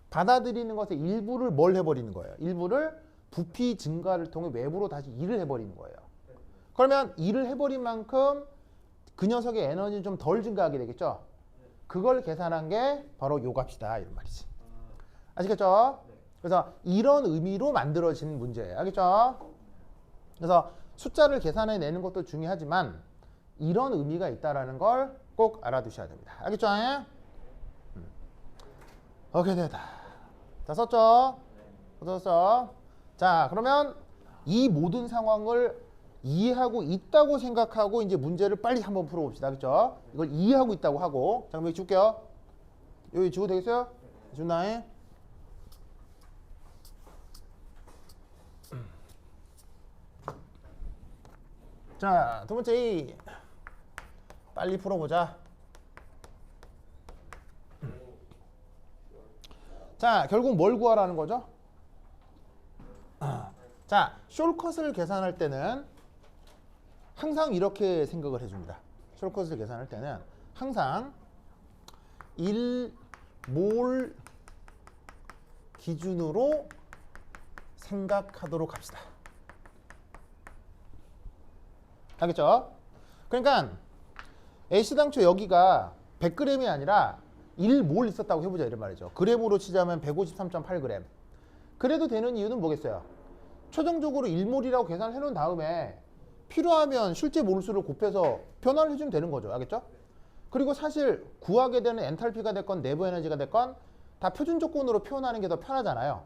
받아들이는 것의 일부를 뭘 해버리는 거예요? 일부를 부피 증가를 통해 외부로 다시 일을 해버리는 거예요. 그러면 일을 해버린 만큼 그 녀석의 에너지는 좀 덜 증가하게 되겠죠? 그걸 계산한 게 바로 요 값이다 이런 말이지. 아시겠죠? 그래서 이런 의미로 만들어진 문제예요. 알겠죠? 그래서 숫자를 계산해내는 것도 중요하지만 이런 의미가 있다는 걸 꼭 알아두셔야 됩니다. 알겠죠? 오케이, 됐다. 다 썼죠? 썼어. 자, 그러면 이 모든 상황을 이해하고 있다고 생각하고 이제 문제를 빨리 한번 풀어봅시다. 알겠죠? 이걸 이해하고 있다고 하고. 자, 그럼 여기 줄게요. 여기 주고 되겠어요? 준다잉. 자, 두 번째 이 빨리 풀어보자. 자, 결국 뭘 구하라는 거죠? 자, 숄컷을 계산할 때는 항상 이렇게 생각을 해줍니다. 숄컷을 계산할 때는 항상 1몰 기준으로 생각하도록 합시다. 알겠죠? 그러니까 애시당초 여기가 100g이 아니라 1몰 있었다고 해보자 이런 말이죠. 그램으로 치자면 153.8g. 그래도 되는 이유는 뭐겠어요? 최종적으로 1몰이라고 계산을 해놓은 다음에 필요하면 실제 몰수를 곱해서 변화를 해주면 되는 거죠. 알겠죠? 그리고 사실 구하게 되는 엔탈피가 됐건 내부 에너지가 됐건 다 표준 조건으로 표현하는 게 더 편하잖아요.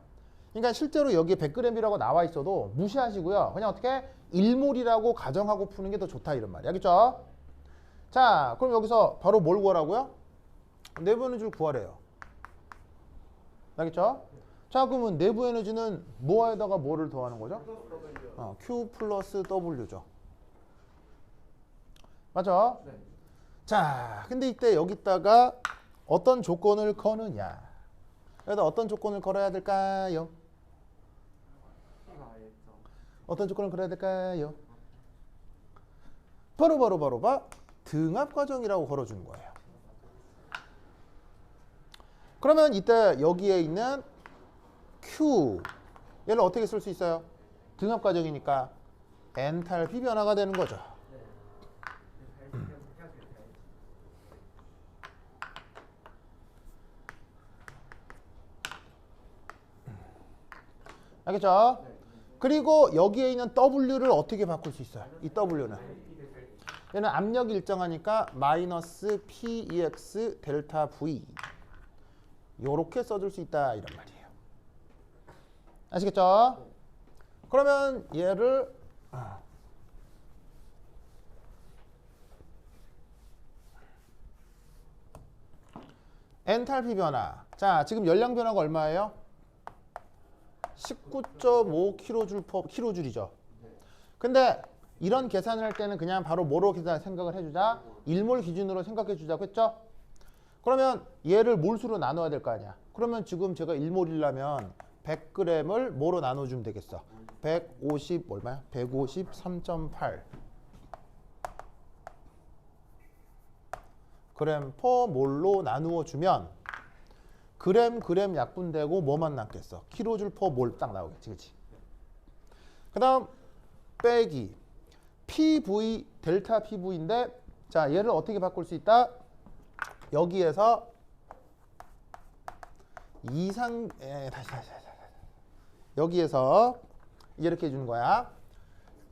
그러니까 실제로 여기에 100g이라고 나와 있어도 무시하시고요. 그냥 어떻게 1몰이라고 가정하고 푸는 게 더 좋다 이런 말이에요. 알겠죠? 자, 그럼 여기서 바로 뭘 구하라고요? 내부 에너지를 구하래요. 알겠죠? 자, 그러면 내부 에너지는 뭐에다가 뭐를 더하는 거죠? Q 플러스 W죠. 맞죠? 네. 자, 근데 이때 여기다가 어떤 조건을 거느냐? 여기다 어떤 조건을 걸어야 될까요? 어떤 조건을 걸어야 될까요? 바로 등압 과정이라고 걸어주는 거예요. 그러면 이때 여기에 있는 Q 얘를 어떻게 쓸 수 있어요? 등압 과정이니까 엔탈피 변화가 되는 거죠. 알겠죠? 그리고 여기에 있는 W를 어떻게 바꿀 수 있어요? 이 W는 얘는 압력이 일정하니까 마이너스 PEX 델타 V 요렇게 써줄 수 있다 이런 말이에요. 아시겠죠? 그러면 얘를 엔탈피 변화. 자, 지금 열량 변화가 얼마예요? 19.5kJ/kJ이죠. 근데 이런 계산을 할 때는 그냥 바로 뭐로 생각을 해주자? 1몰 기준으로 생각해 주자고 했죠? 그러면 얘를 몰수로 나눠야 될 거 아니야. 그러면 지금 제가 1몰이려면 100g을 뭐로 나눠주면 되겠어? 150 얼마야? 153.8 그램 퍼 몰로 나누어 주면 그램 약분되고 뭐만 남겠어? 킬로줄 퍼 몰 딱 나오겠지, 그렇지? 그다음 빼기 PV 델타 PV인데 자 얘를 어떻게 바꿀 수 있다? 여기에서 다시. 여기에서 이렇게 해주는 거야.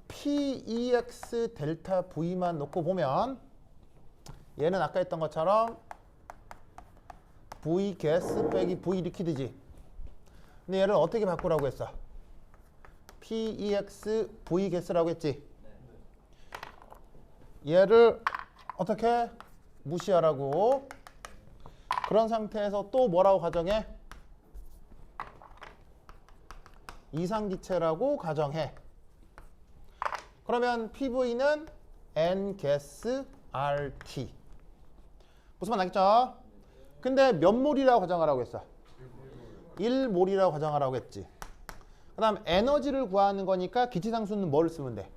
PEX 델타 V만 놓고 보면 얘는 아까 했던 것처럼 V 가스 빼기 V 리퀴드지. 근데 얘를 어떻게 바꾸라고 했어? PEX V 가스라고 했지. 얘를 어떻게 무시하라고. 그런 상태에서 또 뭐라고 가정해? 이상기체라고 가정해. 그러면 PV는 N 가스 RT. 무슨 말 나겠죠? 근데 몇 몰이라고 가정하라고 했어? 1몰이라고 가정하라고 했지. 그 다음 에너지를 구하는 거니까 기체상수는 뭘 쓰면 돼?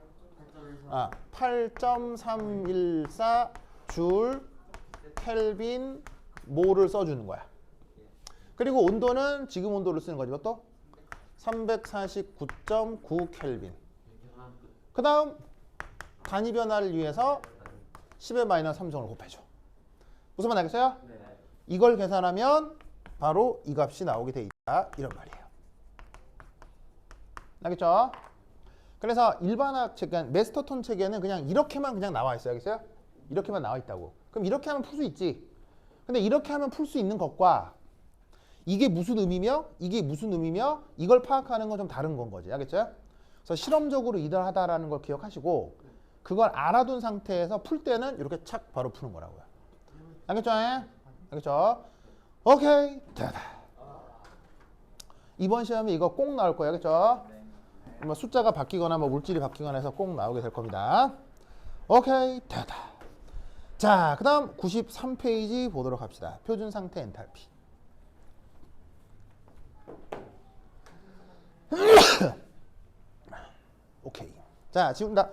8.314 줄 켈빈 몰을 써주는 거야. 그리고 온도는 지금 온도를 쓰는 거지. 이것도 349.9 켈빈. 그 다음 단위 변화를 위해서 10의 마이너스 3성을 곱해줘. 무슨 말 알겠어요? 네. 이걸 계산하면 바로 이 값이 나오게 돼 있다. 이런 말이에요. 알겠죠? 그래서 일반학 책, 그러니까 메스터톤 책에는 그냥 이렇게만 그냥 나와 있어요. 알겠어요? 이렇게만 나와 있다고. 그럼 이렇게 하면 풀 수 있지. 근데 이렇게 하면 풀 수 있는 것과 이게 무슨 의미며 이게 무슨 의미며 이걸 파악하는 건 좀 다른 건 거지. 알겠죠? 그래서 실험적으로 이러하다라는 걸 기억하시고 그걸 알아둔 상태에서 풀 때는 이렇게 착 바로 푸는 거라고요. 알겠죠? 알겠죠? 오케이. 됐다. 이번 시험에 이거 꼭 나올 거예요. 알겠죠? 뭐 숫자가 바뀌거나 뭐 물질이 바뀌거나 해서 꼭 나오게 될 겁니다. 오케이. 됐다. 자, 그 다음 93페이지 보도록 합시다. 표준 상태 엔탈피. 오케이. 자, 지운다.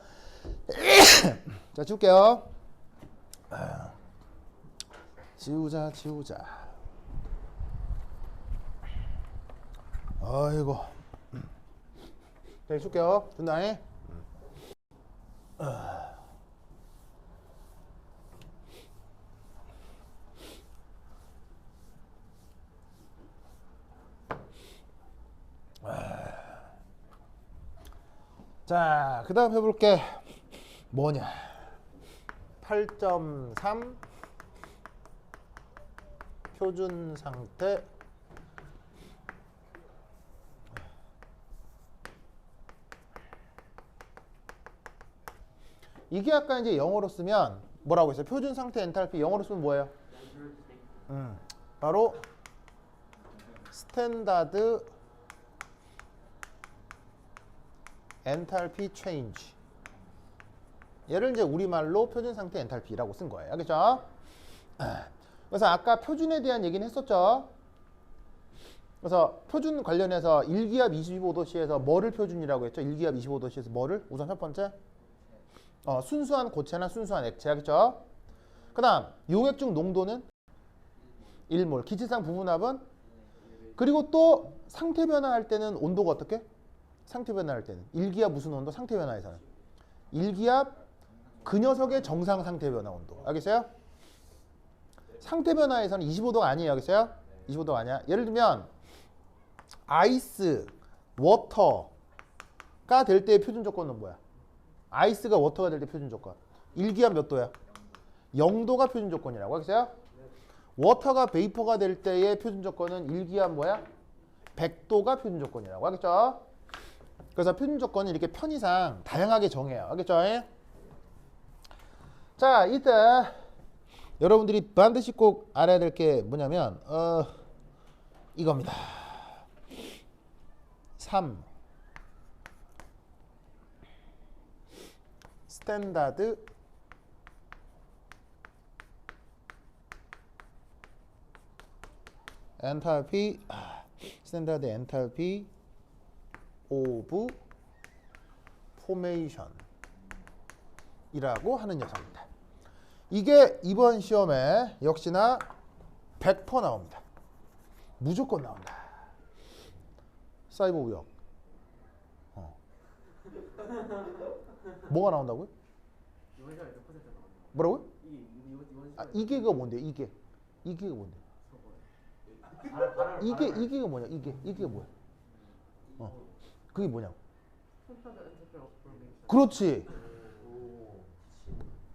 자, 지울게요. 지우자. 아이고. 자, 지울게요. 준다잉. 자, 그 다음 해볼게. 뭐냐? 8.3 표준 상태 이게 아까 이제 영어로 쓰면 뭐라고 했어요? 표준 상태 엔탈피 영어로 쓰면 뭐예요? 바로 스탠다드 엔탈피 체인지. 얘를 이제 우리말로 표준 상태 엔탈피라고 쓴 거예요. 알겠죠? 그래서 아까 표준에 대한 얘기는 했었죠. 그래서 표준 관련해서 일기압 25도씨에서 뭐를 표준이라고 했죠? 일기압 25도씨에서 뭐를? 우선 첫 번째 순수한 고체나 순수한 액체. 알겠죠? 그 다음 용액중 농도는 1몰. 기체상 부분압은 그리고 또 상태 변화할 때는 온도가 어떻게? 상태 변화할 때는 일기압 무슨 온도? 상태 변화에서는 일기압 그 녀석의 정상 상태 변화 온도. 알겠어요? 상태 변화에서는 25도가 아니에요. 알겠어요? 25도가 아니야. 예를 들면 아이스, 워터가 될 때의 표준 조건은 뭐야? 아이스가 워터가 될 때 표준 조건. 일기압 몇 도야? 0도가 표준 조건이라고. 알겠어요? 워터가 베이퍼가 될 때의 표준 조건은 일기압 뭐야? 100도가 표준 조건이라고. 알겠죠? 그래서 표준 조건은 이렇게 편의상 다양하게 정해요. 알겠죠? 자, 이때 여러분들이 반드시 꼭 알아야 될 게 뭐냐면 이겁니다. 3. 스탠다드 엔탈피 스탠다드 엔탈피 오브 포메이션 이라고 하는 녀석입니다. 이게 이번 시험에 역시나 100% 나옵니다. 무조건 나온다. 사이버 우역. 뭐가 나온다고요? 이번 시간에 몇 퍼센트 나왔나요? 뭐라고요? 이번 아, 시간에 이게가 뭔데? 이게가 뭔데? 이게가 뭐냐? 이게 뭐야? 그게 뭐냐고? 그렇지.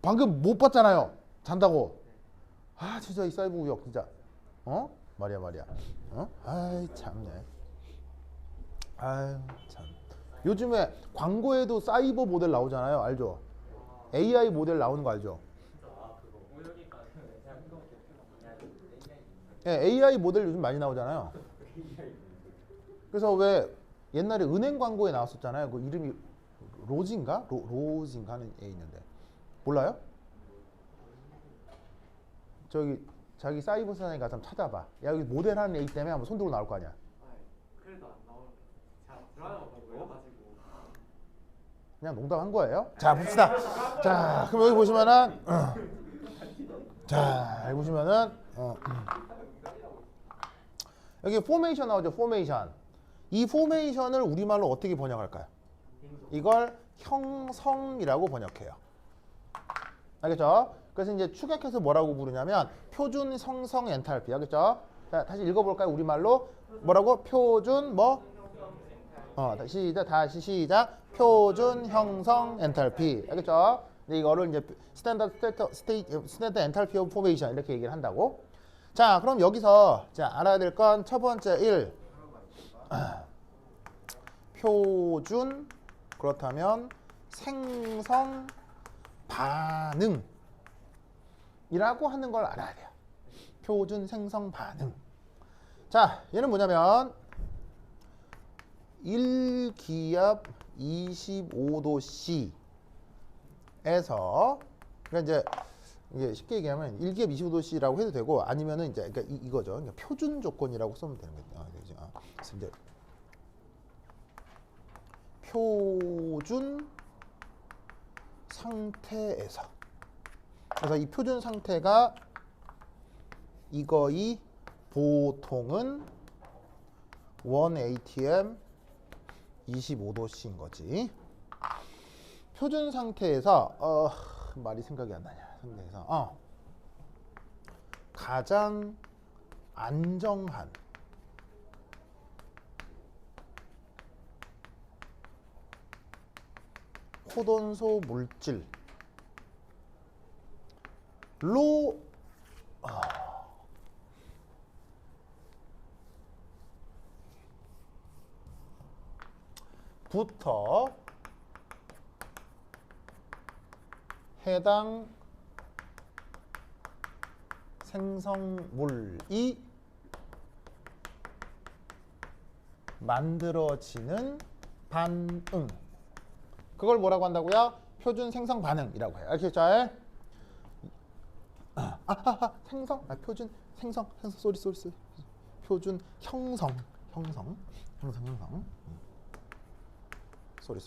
방금 못 봤잖아요. 잔다고. 아 진짜 이 사이버 우역 진짜. 말이야. 아이 참네. 아유 참. 요즘에 광고에도 사이버 모델 나오잖아요. 알죠? AI 모델 나오는 거 알죠? 예, AI 모델 요즘 많이 나오잖아요. 그래서 왜 옛날에 은행 광고에 나왔었잖아요. 그 이름이 로즈인가? 로즈인가 하는 애 있는데 몰라요? 저기 자기 사이버 세상에 가서 한번 찾아봐. 야 여기 모델 하는 애 때문에 한번 손 들고 나올 거 아니야. 그래도 안 나오는 잘 드라마 보여가지고 그냥 농담한 거예요. 자 봅시다. 자 그럼 여기 보시면은 자 여기 보시면은 여기 포메이션 나오죠. 포메이션. 이 포메이션을 우리말로 어떻게 번역할까요? 이걸 형성이라고 번역해요. 알겠죠? 그래서 이제 축약해서 뭐라고 부르냐면 표준 형성 엔탈피. 알겠죠? 자, 다시 읽어볼까요? 우리말로 뭐라고? 표준 뭐? 다시 시작. 표준 형성 엔탈피. 알겠죠? 근데 이거를 이제 스탠다드 엔탈피 오브 포메이션 이렇게 얘기를 한다고. 자, 그럼 여기서 자 알아야 될 건 첫 번째 1. 표준 그렇다면 생성 반응이라고 하는 걸 알아야 돼요. 표준 생성 반응. 자, 얘는 뭐냐면 1기압 25도 C에서 그러니까 이제 이게 쉽게 얘기하면 1기압 25도C라고 해도 되고 아니면은 이제 그러니까 이거죠. 그러니까 표준 조건이라고 쓰면 되는 거예요. 그래서 이제 표준 상태에서 그래서 이 표준 상태가 이거이 보통은 1atm 25도C인 거지. 표준 상태에서 말이 생각이 안 나냐. 상태에서 가장 안정한 포돈소 물질로 부터 해당 생성물이 만들어지는 반응. 그걸 뭐라고 한다고요? 표준 생성 반응이라고 해요. 알겠죠? 표준 생성 쏘리. 표준 형성. 쏘리.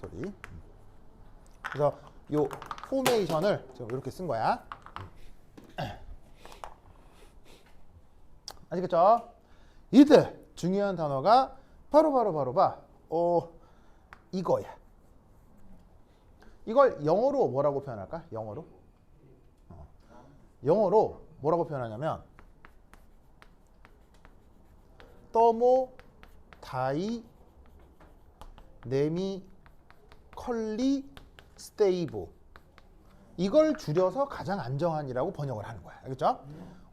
그래서 요 포메이션을 지금 이렇게 쓴 거야. 아시겠죠? 이때 중요한 단어가 바로 이거야. 이걸 영어로 뭐라고 표현할까? 영어로 뭐라고 표현하냐면 더모다이내미컬리 스테이블. 이걸 줄여서 가장 안정한이라고 번역을 하는 거야. 알겠죠?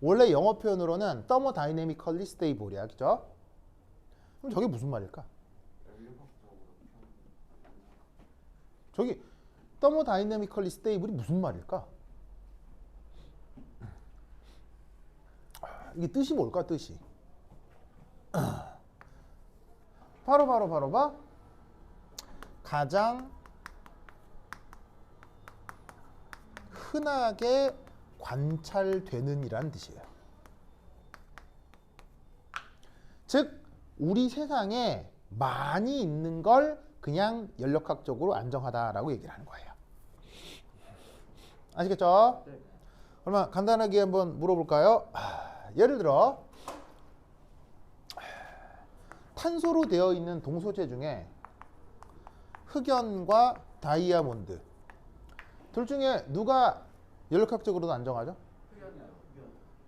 원래 영어 표현으로는 thermodynamically stable이야. 알겠죠? 그럼 저게 무슨 말일까? 저기 thermodynamically stable이 무슨 말일까? 이게 뜻이 뭘까? 뜻이 바로 봐. 가장 흔하게 관찰되는 이란 뜻이에요. 즉 우리 세상에 많이 있는 걸 그냥 연력학적으로 안정하다라고 얘기를 하는 거예요. 아시겠죠? 네. 그러면 간단하게 한번 물어볼까요? 예를 들어 탄소로 되어 있는 동소재 중에 흑연과 다이아몬드 둘 중에 누가 연력학적으로도 안정하죠?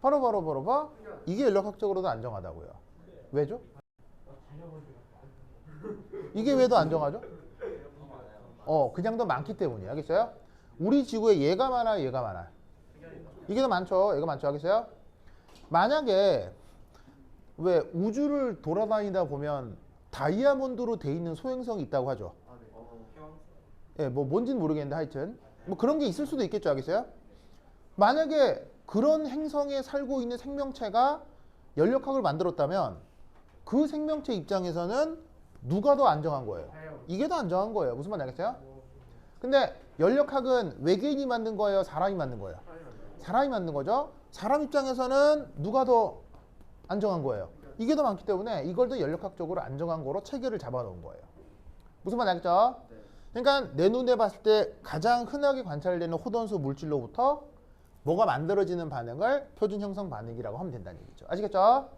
바로 이게 연력학적으로도 안정하다고요. 왜죠? 이게 왜 더 안정하죠? 그냥 더 많기 때문이에요. 알겠어요? 우리 지구에 얘가 많아요, 얘가 많아요? 이게 더 많죠. 얘가 많죠. 알겠어요? 만약에 왜 우주를 돌아다니다 보면 다이아몬드로 돼 있는 소행성이 있다고 하죠. 예, 뭐 뭔지는 모르겠는데 하여튼 뭐 그런 게 있을 수도 있겠죠. 알겠어요? 만약에 그런 행성에 살고 있는 생명체가 연력학을 만들었다면 그 생명체 입장에서는 누가 더 안정한 거예요? 이게 더 안정한 거예요. 무슨 말인지 알겠어요? 근데 연력학은 외계인이 만든 거예요? 사람이 만든 거예요? 사람이 만든 거죠. 사람 입장에서는 누가 더 안정한 거예요? 이게 더 많기 때문에 이걸 더 연력학적으로 안정한 거로 체계를 잡아놓은 거예요. 무슨 말인지 알겠죠? 그러니까 내 눈에 봤을 때 가장 흔하게 관찰되는 호돈수 물질로부터 뭐가 만들어지는 반응을 표준 형성 반응이라고 하면 된다는 얘기죠. 아시겠죠?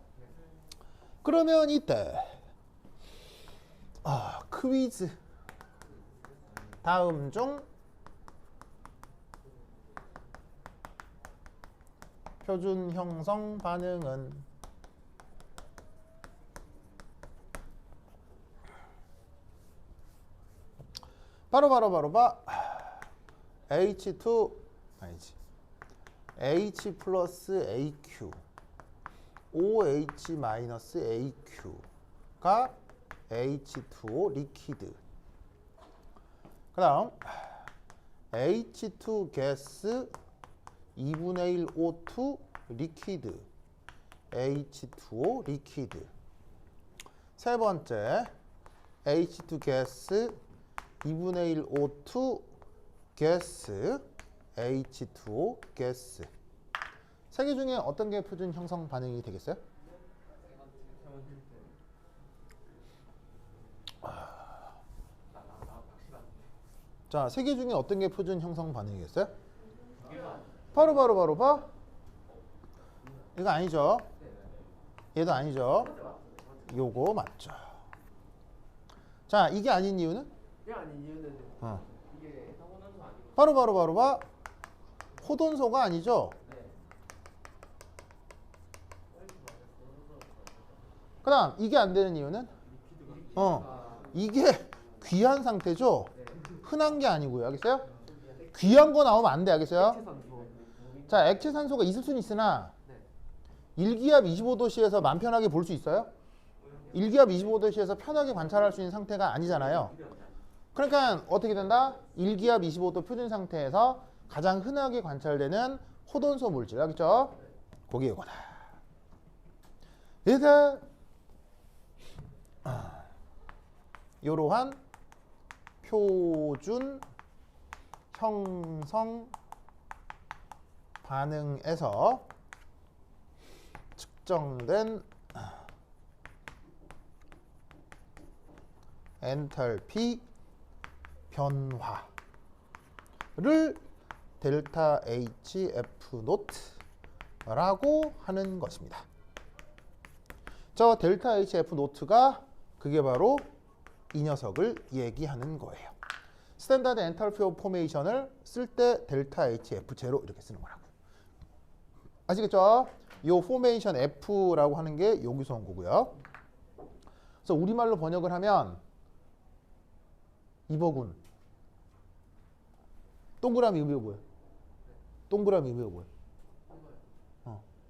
그러면 이때 퀴즈 다음 중 표준 형성 반응은 바로 H2 아니지 H 플러스 AQ OH 마이너스 AQ가 H2O 리퀴드. 그 다음 H2 가스 2분의 1 O2 리퀴드 H2O 리퀴드. 세 번째 H2 가스 2분의 1 O2 가스 H2O 가스. 세 개 중에 어떤 게 표준 형성 반응이 되겠어요? 자, 세 개 중에 어떤 게 표준 형성 반응이겠어요? 바로 이거 아니죠? 얘도 아니죠? 요거 맞죠? 자, 이게 아닌 이유는? 이게 아닌 이유는 이게 바로 호돈소가 아니죠? 그 다음 이게 안 되는 이유는? 이게 귀한 상태죠? 흔한 게 아니고요. 알겠어요? 귀한 거 나오면 안 돼. 알겠어요? 액체산소. 자, 액체산소가 있을 수는 있으나 일기압 25도씨에서 맘 편하게 볼 수 있어요? 일기압 25도씨에서 편하게 관찰할 수 있는 상태가 아니잖아요. 그러니까 어떻게 된다? 일기압 25도 표준 상태에서 가장 흔하게 관찰되는 호돈소 물질. 알겠죠? 그게 이거다. 그래서 이러한 표준 형성 반응에서 측정된 엔탈피 변화를 델타 HF 노트라고 하는 것입니다. 저 델타 HF 노트가 그게 바로 이 녀석을 얘기하는 거예요. 스탠다드 엔탈피 오브 포메이션을 쓸 때 델타 HF0 이렇게 쓰는 거라고. 아시겠죠? 이 포메이션 F라고 하는 게 여기서 온 거고요. 그래서 우리말로 번역을 하면 이버군. 동그라미 의미가 뭐예요? 동그라미 의미가 뭐예요?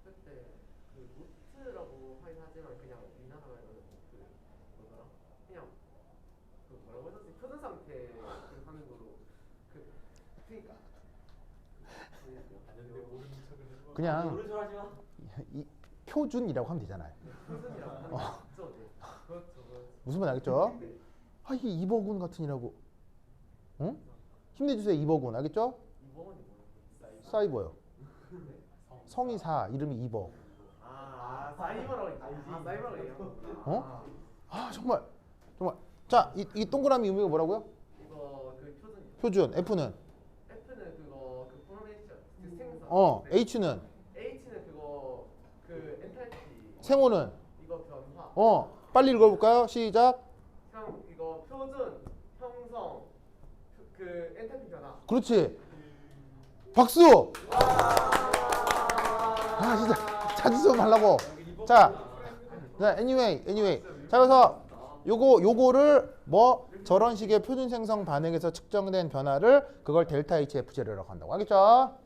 그때 그 노트라고 하긴 하지만 그냥 우리나라 말로는 그 뭐더라? 그냥 그 뭐라고 했었지? 표준 상태 하는 거로 그러니까 그냥 모른 척 하지 마. 이 표준이라고 하면 되잖아요. 표준이라고 하는 거 그렇죠. 무슨 말 알겠죠? 이게 이버군 같으니라고. 응? 힘내주세요. 이버군. 알겠죠? 이번이 뭐예요? 사이버요. 성이 사, 이름이 이버. 사이버라고 있죠. 사이버라고 얘기하는 어? 정말. 자, 이 동그라미 의미가 뭐라고요? 이거 그 표준이요. 표준. F는 F는 그거 그 포메이션 그 생산 H는 H는 그거 그 엔탈피 세모는 이거 변화. 빨리 읽어볼까요? 시작. 형 이거 표준 형성 그 엔탈피 변화. 그렇지. 박수. 아 진짜 자주 하려고. 자, anyway. 자 그래서 요거를 뭐 저런 식의 표준 생성 반응에서 측정된 변화를 그걸 델타 HF제로라고 한다고 하겠죠.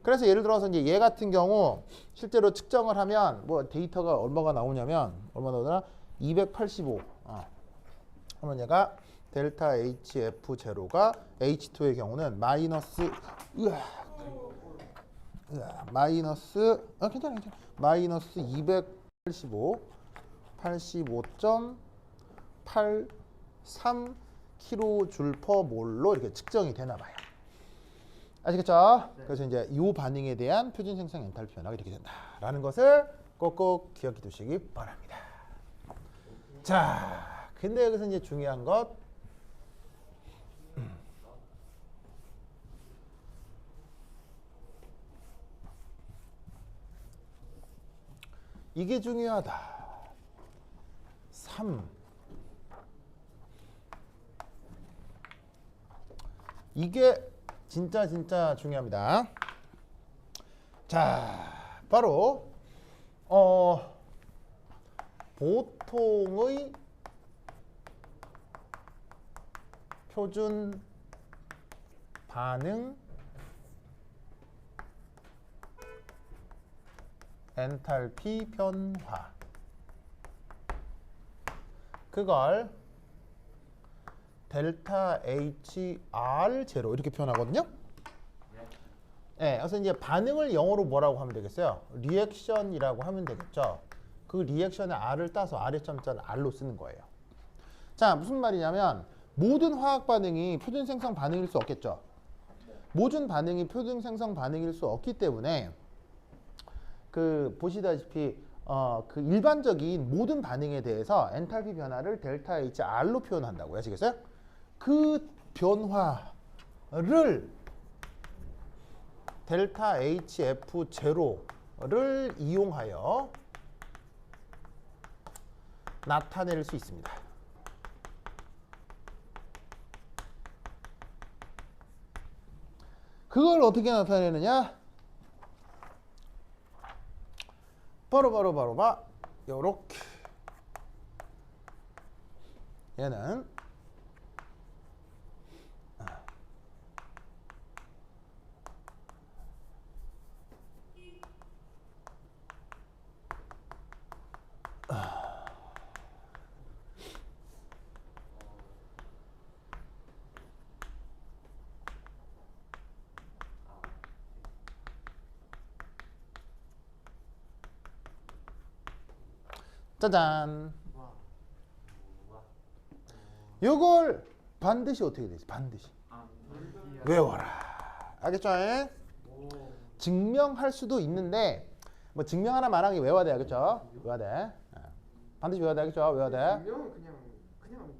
그래서 예를 들어서 이제 얘 같은 경우 실제로 측정을 하면 뭐 데이터가 얼마가 나오냐면 얼마 나오더라? 285. 그러면 얘가 델타 HF 제로가 H2의 경우는 마이너스 마이너스 괜찮아. 마이너스 285 85.83 kJ/몰로 이렇게 측정이 되나 봐요. 아시겠죠? 네. 그래서 이제 이 반응에 대한 표준 생성 엔탈피 변화가 이렇게 된다라는 것을 꼭꼭 기억해 두시기 바랍니다. 자, 근데 여기서 이제 중요한 것 이게 중요하다. 3. 이게 진짜 중요합니다. 자, 바로 보통의 표준 반응 엔탈피 변화 그걸 델타 HR 제로 이렇게 표현하거든요. 네, 그래서 이제 반응을 영어로 뭐라고 하면 되겠어요? 리액션이라고 하면 되겠죠. 그 리액션의 R을 따서 R의 점자를 R로 쓰는 거예요. 자, 무슨 말이냐면 모든 화학 반응이 표준 생성 반응일 수 없겠죠. 모든 반응이 표준 생성 반응일 수 없기 때문에 그 보시다시피 그 일반적인 모든 반응에 대해서 엔탈피 변화를 델타 HR로 표현한다고 아시겠어요? 그 변화를 델타 HF 제로를 이용하여 나타낼 수 있습니다. 그걸 어떻게 나타내느냐? 바로 요렇게 얘는 짜잔. 요걸 반드시 어떻게 되지? 반드시 외워라. 알겠죠? 증명할 수도 있는데 뭐 증명 하나 말하는 게 외워야 돼. 알겠죠? 외워야 돼. 반드시 외워야 돼. 알겠죠? 외워야 돼. 분명은 그냥 하면 돼요.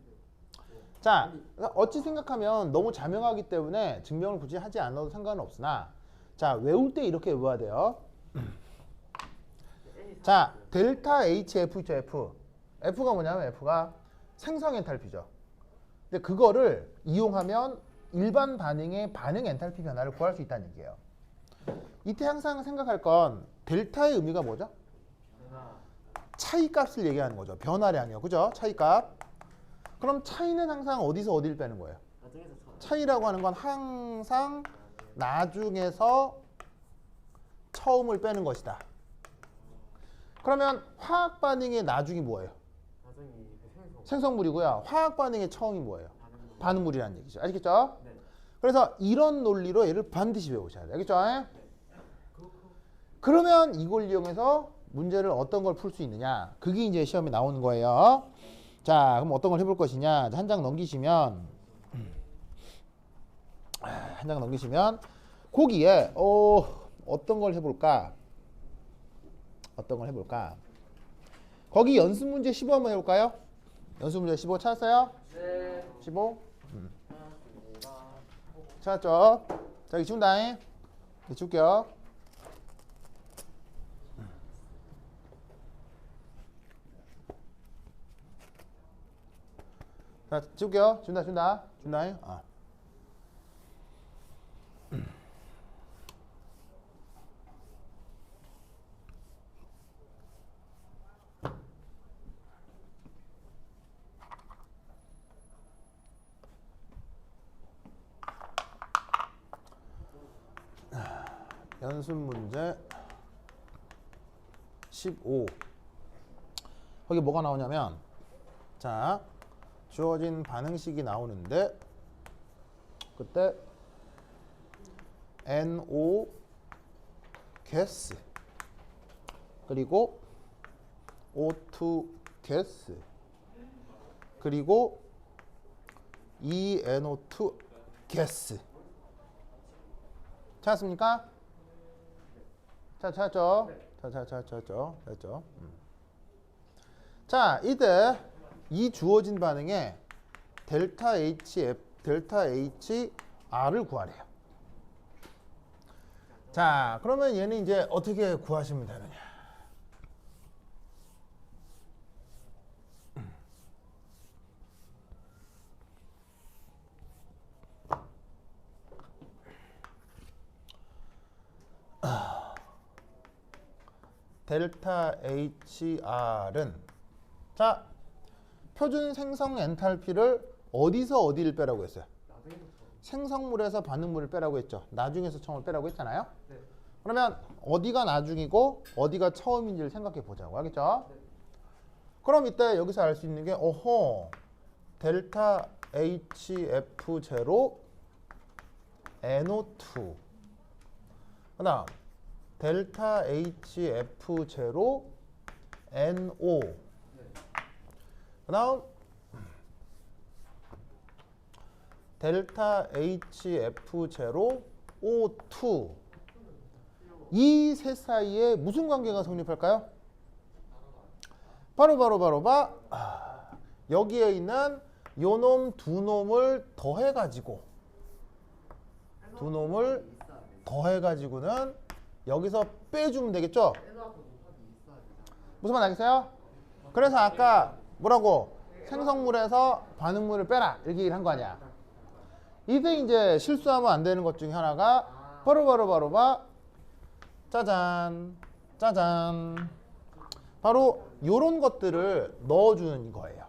자, 어찌 생각하면 너무 자명하기 때문에 증명을 굳이 하지 않아도 상관은 없으나 자, 외울 때 이렇게 외워야 돼요. 자, 델타 HF 있죠, F. F가 뭐냐면 F가 생성 엔탈피죠. 근데 그거를 이용하면 일반 반응의 반응 엔탈피 변화를 구할 수 있다는 얘기예요. 이때 항상 생각할 건 델타의 의미가 뭐죠? 차이 값을 얘기하는 거죠. 변화량이요. 그죠? 차이 값. 그럼 차이는 항상 어디서 어디를 빼는 거예요? 차이라고 하는 건 항상 나중에서 처음을 빼는 것이다. 그러면 화학 반응의 나중이 뭐예요? 나중에 생성물이고요. 화학 반응의 처음이 뭐예요? 반응물이라는 얘기죠. 아시겠죠? 네. 그래서 이런 논리로 얘를 반드시 외우셔야 돼요. 알겠죠? 그러면 이걸 이용해서 문제를 어떤 걸 풀 수 있느냐? 그게 이제 시험에 나오는 거예요. 자, 그럼 어떤 걸 해볼 것이냐? 한 장 넘기시면 거기에 어떤 걸 해볼까? 거기 연습 문제 15 한번 해볼까요? 연습 문제 15 찾았어요? 네. 15? 찾았죠? 자, 여기 지운다잉. 지울게요. 자, 지울게요. 준다. 아. 연습 문제 15. 거기 뭐가 나오냐면, 자, 주어진 반응식이 나오는데, 그때 NO gas 그리고 O2 gas 그리고 ENO2 gas 찾았습니까? 찾았죠? 찾았죠? 자, 이때 이 주어진 반응에 델타 HR을 구하래요. 자, 그러면 얘는 이제 어떻게 구하시면 되느냐? 델타 HR은, 자, 표준 생성 엔탈피를 어디서 어디를 빼라고 했어요? 생성물에서 반응물을 빼라고 했죠. 나중에서 처음을 빼라고 했잖아요. 네. 그러면 어디가 나중이고 어디가 처음인지를 생각해 보자고. 알겠죠? 네. 그럼 이때 여기서 알 수 있는 게, 오호, 델타 HF0 NO2 그 다음 델타 HF0 NO 그 다음 델타 HF0 O2 이 셋 사이에 무슨 관계가 성립할까요? 바로 여기에 있는 요놈 두 놈을 더해가지고 더해가지고는 여기서 빼주면 되겠죠? 무슨 말 알겠어요? 그래서 아까 뭐라고? 생성물에서 반응물을 빼라 이렇게 얘기를 한 거 아니야. 이때 이제 실수하면 안 되는 것 중에 하나가 바로 짜잔 바로 요런 것들을 넣어주는 거예요.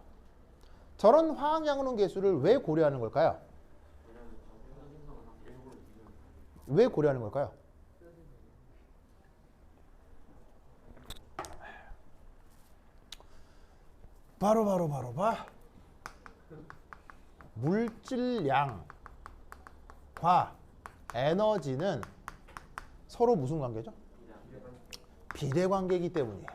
저런 화학양론 계수를 왜 고려하는 걸까요? 왜 고려하는 걸까요? 바로 물질량과 에너지는 서로 무슨 관계죠? 비례 관계이기 때문이에요.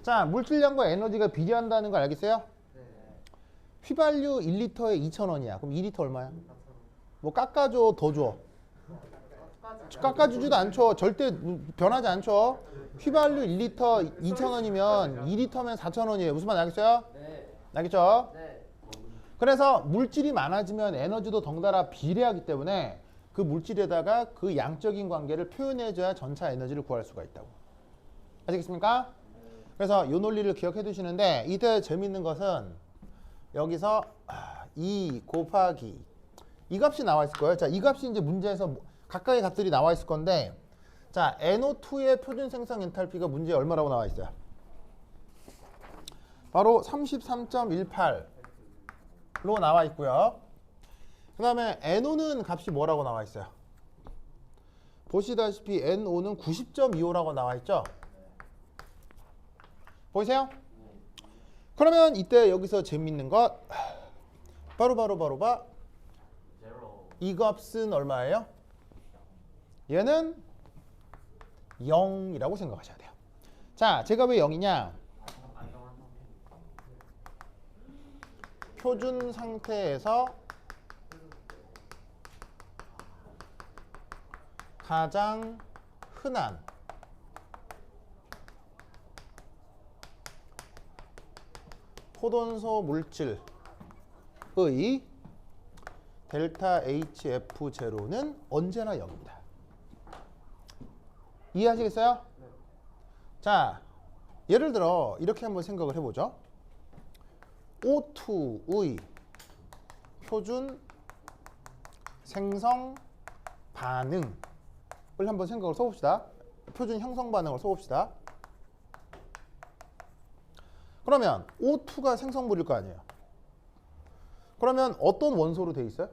자, 물질량과 에너지가 비례한다는 걸 알겠어요? 휘발유 1리터에 2,000원이야. 그럼 2리터 얼마야? 뭐 깎아줘, 더 줘? 깎아주지도 않죠. 절대 변하지 않죠. 휘발유 1리터 2,000원이면 2리터면 4,000원이에요. 무슨 말 알겠어요? 네. 알겠죠? 네. 그래서 물질이 많아지면 에너지도 덩달아 비례하기 때문에 그 물질에다가 그 양적인 관계를 표현해줘야 전차 에너지를 구할 수가 있다고. 아시겠습니까? 그래서 이 논리를 기억해 두시는데, 이때 재밌는 것은 여기서 2 곱하기 이 값이 나와 있을 거예요. 자, 이 값이 이제 문제에서 각각의 값들이 나와 있을 건데, 자, NO2의 표준 생성 엔탈피가 문제에 얼마라고 나와 있어요? 바로 33.18로 나와 있고요. 그 다음에 NO는 값이 뭐라고 나와 있어요? 보시다시피 NO는 90.25라고 나와 있죠? 보이세요? 그러면 이때 여기서 재밌는 것 바로 이 값은 얼마예요? 얘는 0이라고 생각하셔야 돼요. 자, 제가 왜 0이냐? 표준 상태에서 가장 흔한 포돈소 물질의 델타 HF0는 언제나 0입니다. 이해하시겠어요? 자, 예를 들어 이렇게 한번 생각을 해보죠. O2의 표준 생성 반응을 한번 생각을 써봅시다. 표준 형성 반응을 써봅시다. 그러면 O2가 생성물일 거 아니에요. 그러면 어떤 원소로 돼 있어요?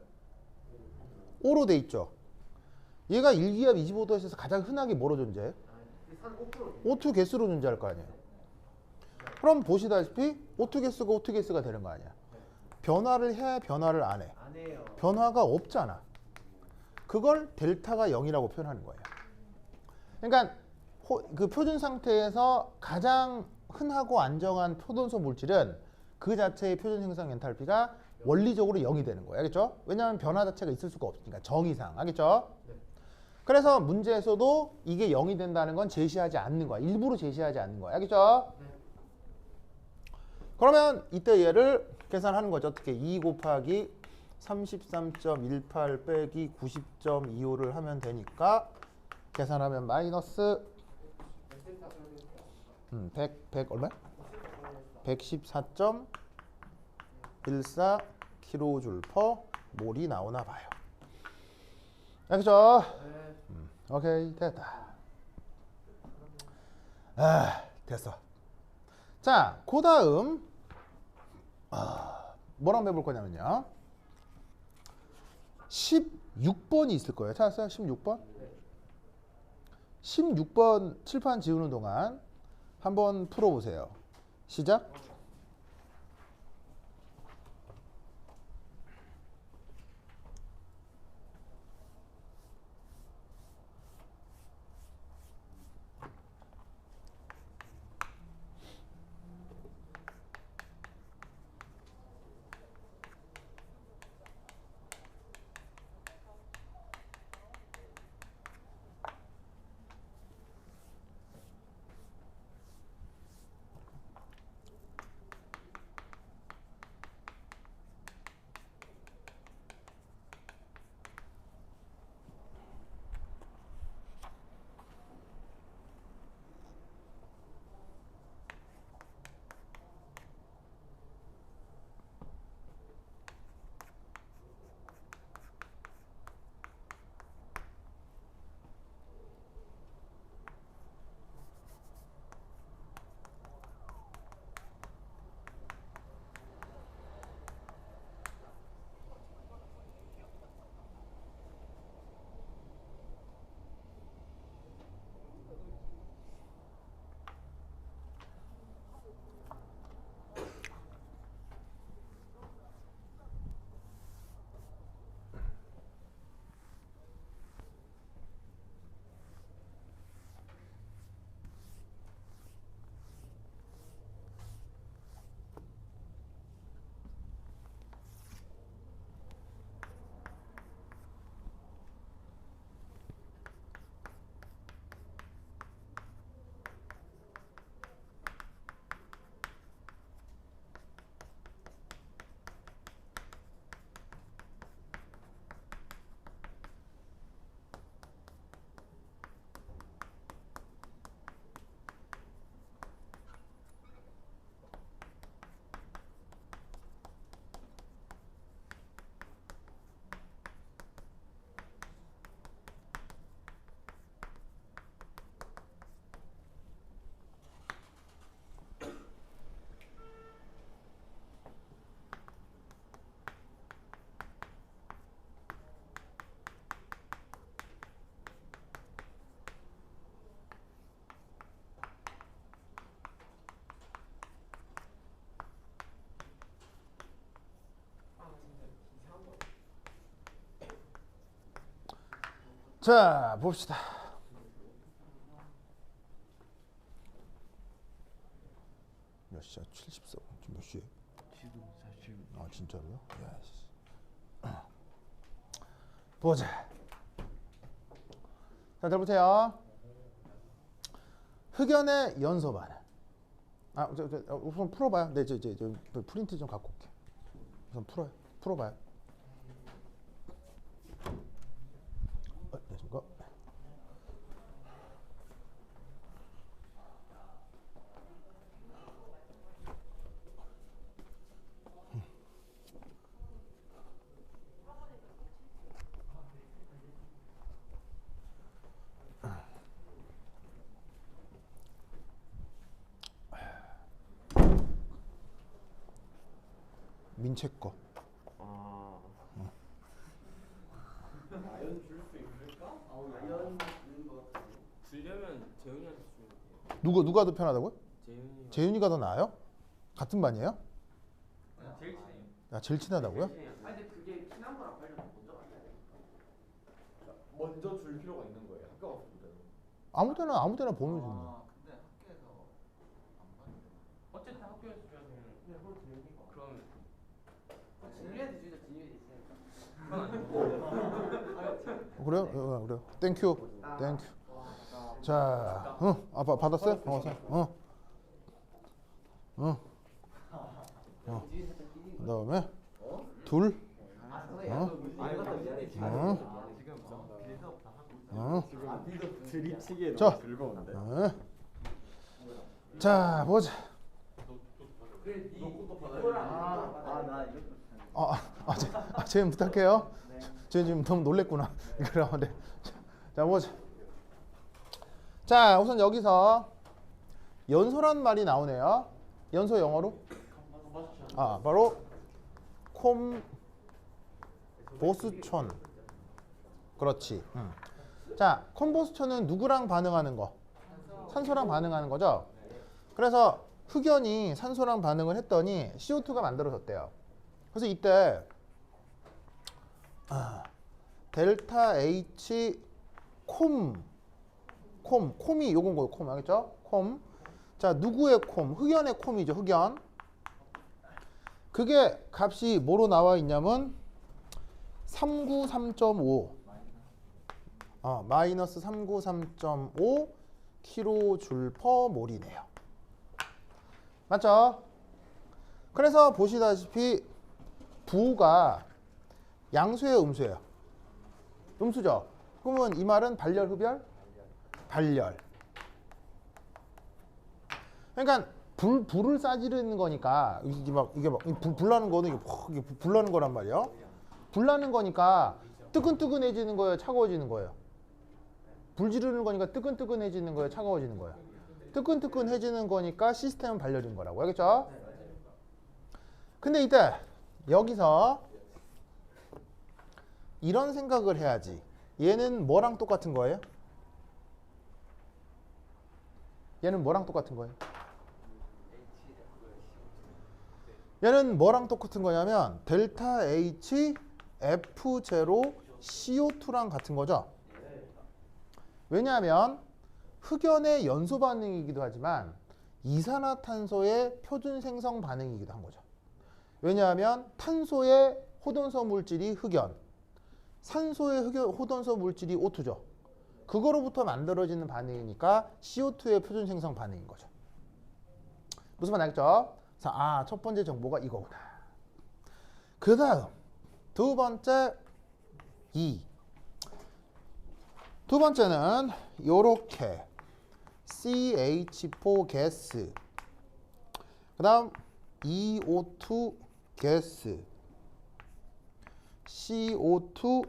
O로 돼 있죠. 얘가 1기압 25도에서 가장 흔하게 뭐로 존재해요? 산 5%. O2 개수로 존재할 거 아니에요. 그럼 보시다시피 O2 개수가 O2 개수가 되는 거 아니야. 변화를 해, 변화를 안 해. 안 해요. 변화가 없잖아. 그걸 델타가 0이라고 표현하는 거예요. 그러니까 그 표준 상태에서 가장 흔하고 안정한 표준소 물질은 그 자체의 표준 생성 엔탈피가 원리적으로 0이 되는 거예요. 알겠죠? 왜냐하면 변화 자체가 있을 수가 없으니까 정이상. 알겠죠? 네. 그래서 문제에서도 이게 0이 된다는 건 제시하지 않는 거야. 일부러 제시하지 않는 거야. 알겠죠? 네. 그러면 이때 얘를 계산하는 거죠. 어떻게? 2 곱하기 33.18 빼기 90.25를 하면 되니까 계산하면 마이너스 100 얼마? 114.14 kJ per 몰이 나오나 봐요. 알겠죠? 네. 오케이, 됐다. 아, 됐어. 자, 그 다음 뭐랑 해볼 거냐면요. 16번이 있을 거예요. 찾았어요? 16번? 16번 칠판 지우는 동안 한번 풀어보세요. 시작. 자, 봅시다. 몇 시야? 74. 지금 몇 시에? 지금 사실 아, 진짜로요? 야, 씨. 보자. 자, 잘 보세요. 흑연의 연소 반응. 우선 풀어봐요. 네, 저 프린트 좀 갖고 올게. 우선 풀어봐요. 됐습니까? 전체 거. 아. 아연 줄 수 있을까? 아연 있는 것 같아요. 주려면 재훈이한테 주면 돼요. 누가 더 편하다고요? 재훈이가 재윤이가 더 나아요? 같은 반이에요? 제일 친해요. 야, 제일 친하다고요? 아니 근데 그게 친한 거랑 관련 먼저 만나야 되니까. 먼저 줄 필요가 있는 거예요. 학교 갔을 때는. 아무 때나 보면 주는 거야. 근데 학교에서 안 받는. 어쨌든 학교에서 줘야 되는. 그냥 그걸 재훈이가. 그럼 진유한테 주자. 진유한테 있으니까. 그건 아니고. 그래요? 그래요. 땡큐. 땡큐. 자, 받았어요? 그다음에 둘. 드립치기에 자. 즐거운데. 자, 보자. 나 이거. 쟤 부탁해요. 쟤 지금 너무 놀랬구나. 그러면 자, 보자. 자, 우선 여기서 연소란 말이 나오네요. 연소 영어로? 바로 콤보스촌. 그렇지. 자, 콤보스촌은 누구랑 반응하는 거? 산소랑 반응하는 거죠. 그래서 흑연이 산소랑 반응을 했더니 CO2가 만들어졌대요. 그래서 이때 델타 H 콤이 요건 거예요. 콤 알겠죠? 콤. 자, 누구의 콤? 흑연의 콤이죠. 흑연. 그게 값이 뭐로 나와 있냐면 393.5 마이너스 393.5 kJ per 몰이네요. 맞죠? 그래서 보시다시피 부호가 양수예요, 음수예요? 음수죠. 그러면 이 말은 발열, 흡열? 발열. 그러니까 불을 싸지르는 거니까 이게 막 불나는 거는 이게 불나는 거란 말이에요. 불나는 거니까 뜨끈뜨끈해지는 거예요, 차가워지는 거예요. 불 지르는 거니까 뜨끈뜨끈해지는 거예요, 차가워지는 거예요. 뜨끈뜨끈해지는 거니까 시스템은 발열인 거라고. 알겠죠? 근데 이때 여기서 이런 생각을 해야지. 얘는 뭐랑 똑같은 거예요? 얘는 뭐랑 똑같은 거예요? 얘는 뭐랑 똑같은 거냐면 델타 H F0 CO2랑 같은 거죠. 왜냐하면 흑연의 연소 반응이기도 하지만 이산화탄소의 표준 생성 반응이기도 한 거죠. 왜냐하면 탄소의 호돈소 물질이 흑연, 산소의 호돈소 물질이 O2죠. 그거로부터 만들어지는 반응이니까 CO2의 표준 생성 반응인 거죠. 무슨 말 알겠죠? 자, 첫 번째 정보가 이거구나. 그 다음 두 번째 2. 두 번째는 요렇게 CH4 가스, 그 다음 EO2 가스, CO2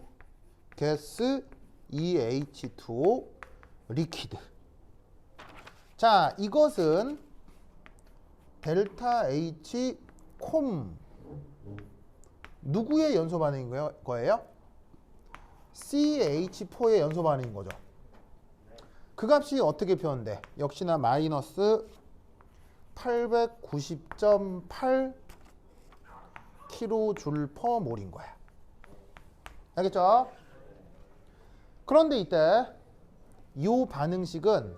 가스, EH2O 리퀴드. 자, 이것은 델타 H 콤 누구의 연소 반응인 거예요? CH4의 연소 반응인 거죠. 그 값이 어떻게 표현돼? 역시나 마이너스 890.8 kJ per 몰인 거야. 알겠죠? 그런데 이때 이 반응식은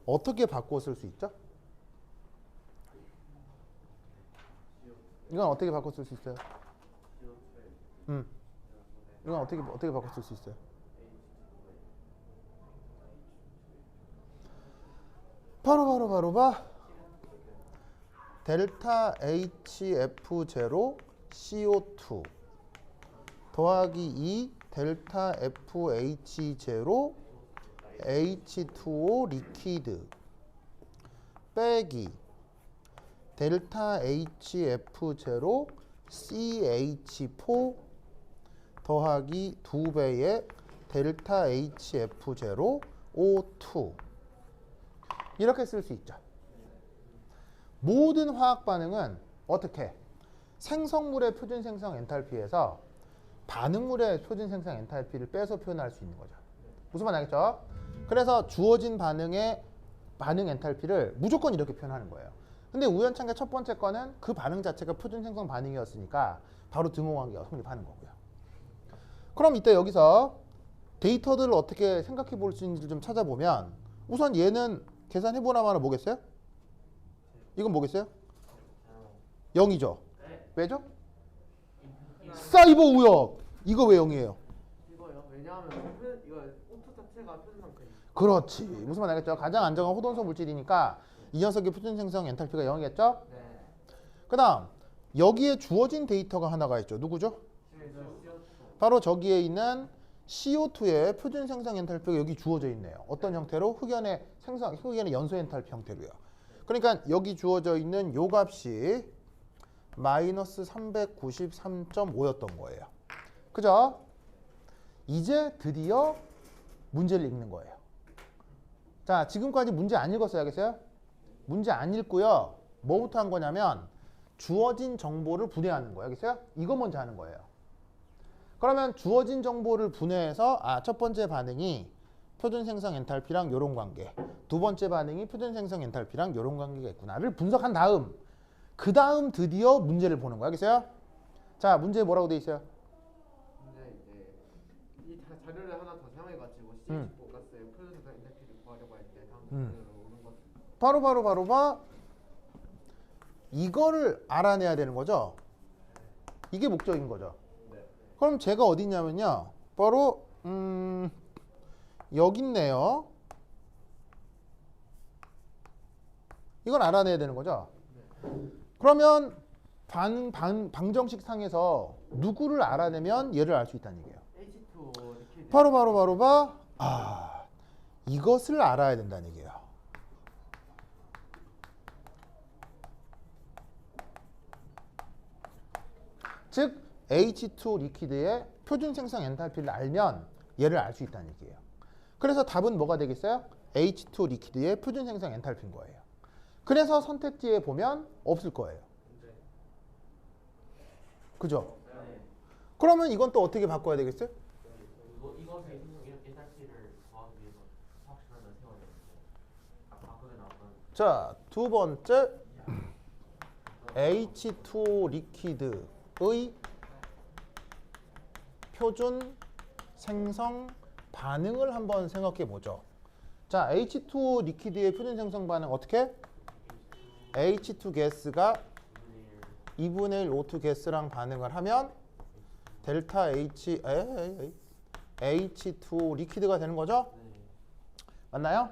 어떻게 바꿔 쓸 수 있죠? 이건 어떻게 바꿔 쓸 수 있어요? 이건 어떻게 바꿔 쓸 수 있어요? 바로 봐. 델타 HF0 CO2 더하기 2 델타 FH0 H2O 리퀴드 빼기 델타 HF0 CH4 더하기 2배의 델타 HF0 O2 이렇게 쓸 수 있죠. 모든 화학 반응은 어떻게? 생성물의 표준 생성 엔탈피에서 반응물의 표준 생성 엔탈피를 빼서 표현할 수 있는 거죠. 무슨 말 알겠죠? 그래서 주어진 반응의 반응 엔탈피를 무조건 이렇게 표현하는 거예요. 근데 우연찮게 첫 번째 거는 그 반응 자체가 표준 생성 반응이었으니까 바로 등호 관계가 성립하는 거고요. 그럼 이때 여기서 데이터들을 어떻게 생각해 볼 수 있는지 좀 찾아보면 우선 얘는 계산해 보나마나 뭐겠어요? 이건 뭐겠어요? 0이죠. 왜죠? 사이버 우역. 이거 왜 0이에요? 이거요. 왜냐하면 이거 오토 자체가 표준 상태니까. 그렇지. 무슨 말 알겠죠? 가장 안정한 호돈소 물질이니까 이 녀석의 표준 생성 엔탈피가 0이겠죠? 네. 그 다음 여기에 주어진 데이터가 하나가 있죠. 누구죠? 바로 저기에 있는 CO2의 표준 생성 엔탈피가 여기 주어져 있네요. 어떤 형태로? 흑연의 연소 엔탈피 형태로요. 그러니까 여기 주어져 있는 요 값이 마이너스 393.5였던 거예요. 그죠? 이제 드디어 문제를 읽는 거예요. 자, 지금까지 문제 안 읽었어야겠어요? 문제 안 읽고요. 뭐부터 한 거냐면 주어진 정보를 분해하는 거예요. 알겠어요? 이거 먼저 하는 거예요. 그러면 주어진 정보를 분해해서 첫 번째 반응이 표준 생성 엔탈피랑 요런 관계, 두 번째 반응이 표준 생성 엔탈피랑 요런 관계가 있구나를 분석한 다음 그 다음 드디어 문제를 보는 거예요. 알겠어요? 자, 문제에 뭐라고 돼 있어요? 근데 이제 이 자료를 하나 더 사용해가지고 CH4 가스의 표준 생성 엔탈피를 구하려고 할 때 다음 문제로 오는 것. 바로 봐. 이거를 알아내야 되는 거죠. 이게 목적인 거죠. 그럼 제가 어디 있냐면요. 바로 여기 있네요. 이걸 알아내야 되는 거죠. 그러면 방정식 상에서 누구를 알아내면 얘를 알 수 있다는 얘기예요. H2O 리퀴드. 바로 봐. 이것을 알아야 된다는 얘기예요. 즉 H2 리퀴드의 표준 생성 엔탈피를 알면 얘를 알 수 있다는 얘기예요. 그래서 답은 뭐가 되겠어요? H2 리퀴드의 표준 생성 엔탈피인 거예요. 그래서 선택지에 보면 없을 거예요. 그죠? 그러면 이건 또 어떻게 바꿔야 되겠어요? 이것의 엔탈피를 구하기 위해서 수학시간을 세워야 되는데 바꾸게 나왔던 자, 두 번째 H2O 리퀴드의 표준 생성 반응을 한번 생각해 보죠. 자, H2O 리퀴드의 표준 생성 반응 어떻게? H2 가스가 2분의 1 O2 가스랑 반응을 하면 델타 H2O 리퀴드가 되는 거죠? 맞나요?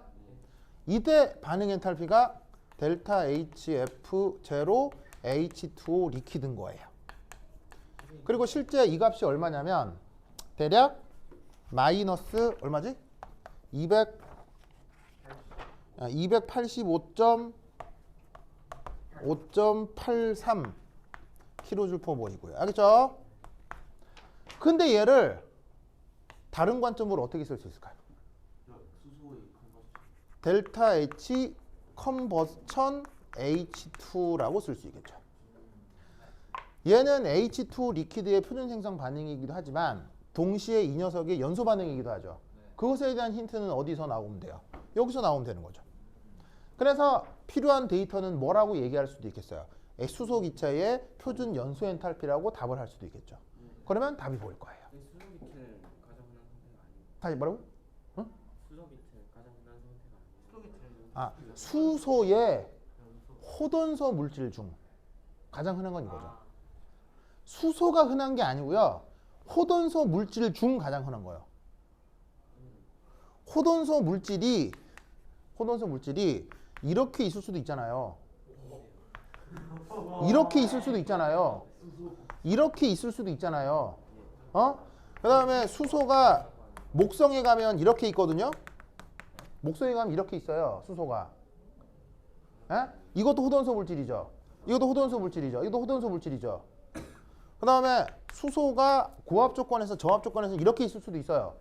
이때 반응 엔탈피가 델타 HF0 H2O 리퀴드인 거예요. 그리고 실제 이 값이 얼마냐면 대략 마이너스 얼마지? 285.5.83 kJ/몰이고요. 알겠죠? 근데 얘를 다른 관점으로 어떻게 쓸 수 있을까요? 수소의 컨버전 델타 H 컨버션 H2라고 쓸 수 있겠죠. 얘는 H2 리퀴드의 표준 생성 반응이기도 하지만 동시에 이 녀석의 연소 반응이기도 하죠. 그것에 대한 힌트는 어디서 나오면 돼요? 여기서 나오면 되는 거죠. 그래서 필요한 데이터는 뭐라고 얘기할 수도 있겠어요. 수소 기체의 표준 연소 엔탈피라고 답을 할 수도 있겠죠. 그러면 답이 보일 거예요. 수소 비트는 가장 흔한 선택 아니에요? 다시 뭐라고? 수소 비트 가장 흔한 선택 아니에요? 수소의 호돈소 물질 중 가장 흔한 건 이거죠. 수소가 흔한 게 아니고요. 호돈소 물질 중 가장 흔한 거예요. 호돈소 물질이 이렇게 있을 수도 있잖아요. 이렇게 있을 수도 있잖아요. 이렇게 있을 수도 있잖아요. 그 다음에 수소가 목성에 가면 이렇게 있거든요. 목성에 가면 이렇게 있어요. 수소가. 이것도 호돈소 물질이죠. 이것도 호돈소 물질이죠. 이것도 호돈소 물질이죠. 그 다음에 수소가 고압 조건에서 저압 조건에서 이렇게 있을 수도 있어요.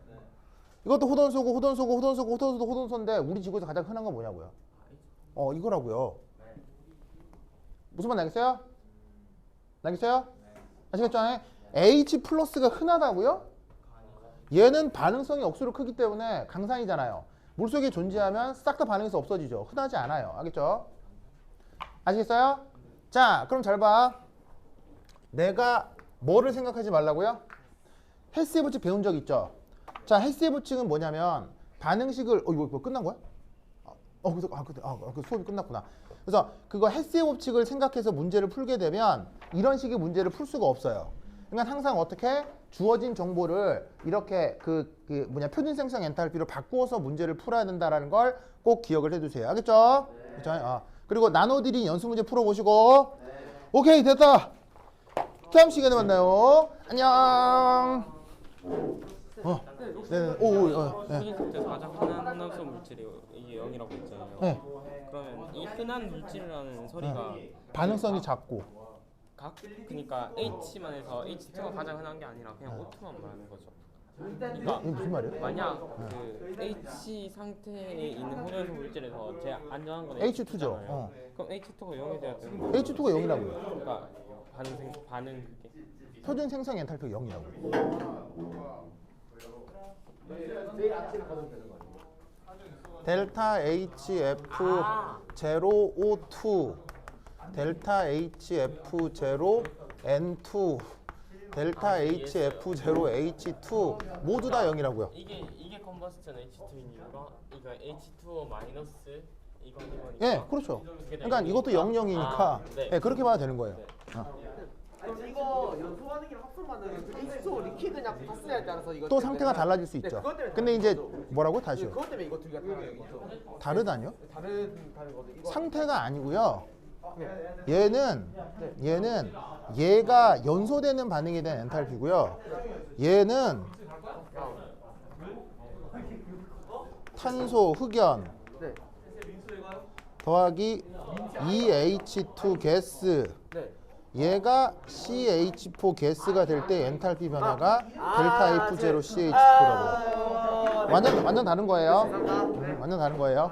이것도 호돈소고 호돈소도 호돈소인데 우리 지구에서 가장 흔한 건 뭐냐고요? 이거라고요. 무슨 말 알겠어요? 알겠어요? 아시겠죠? H 플러스가 흔하다고요? 얘는 반응성이 억수로 크기 때문에 강산이잖아요. 물속에 존재하면 싹 다 반응해서 없어지죠. 흔하지 않아요. 알겠죠? 아시겠어요? 자, 그럼 잘 봐. 내가 뭐를 생각하지 말라고요? 헬스의 법칙 배운 적 있죠? 자, 헬스의 법칙은 뭐냐면 반응식을 이거 끝난 거야? 그 수업이 끝났구나. 그래서 그거 헬스의 법칙을 생각해서 문제를 풀게 되면 이런 식의 문제를 풀 수가 없어요. 그러니까 항상 어떻게 주어진 정보를 이렇게 표준 생성 엔탈피로 바꾸어서 문제를 풀어야 된다라는 걸 꼭 기억을 해두세요. 알겠죠? 그렇죠? 그리고 나눠드린 연습 문제 풀어보시고. 오케이, 됐다. 다음 시간에 만나요. 안녕. 네. 표준 상태에서 가장 흔한 혼합성 물질이 이게 0이라고 했잖아요. 네. 그러면 이 흔한 물질이라는 소리가 반응성이 작고. 그러니까 H만 해서 H2가 가장 흔한 게 아니라 그냥 O2만 말하는 거죠. 그러니까 이게 무슨 말이에요? 만약 그 H 상태에 있는 혼합성 물질에서 제일 안전한 건 H2죠. H2잖아요. 그럼 H2가 0이 돼야 되는 거예요. H2가 0이라고요. 그러니까 반응 그게. 표준 생성 엔탈피가 0이라고요. 내일 아침에 가면 되는 거 아니에요? 델타 HF 0 O2 델타 HF 0 N2 델타 HF 0 H2 모두 다 0이라고요. 이게 컨버스천 H2인 이유가 그러니까 H2O 마이너스 이거 예, 그렇죠. 그러니까 이것도 00이니까 예, 그렇게 봐야 되는 거예요. 그럼 이거 연소 반응이랑 합성 반응은 그 H2O 리퀴드냐 가스냐에 따라서 이거 또 때문에 상태가 달라질 수 네, 있죠. 그것 때문에 근데 이제 다르죠. 뭐라고? 다시요. 그것 때문에 이거 두 개가 다른 거죠. 다르다뇨? 다른 거죠. 이거 상태가 아니고요. 얘는 얘가 연소되는 반응에 대한 엔탈피고요. 얘는 탄소 흑연 네. 더하기 EH2 가스 네. 얘가 CH4 가스가 될 때 엔탈피 변화가 델타 F0 CH4라고. 완전 다른 거예요. 완전 다른 거예요.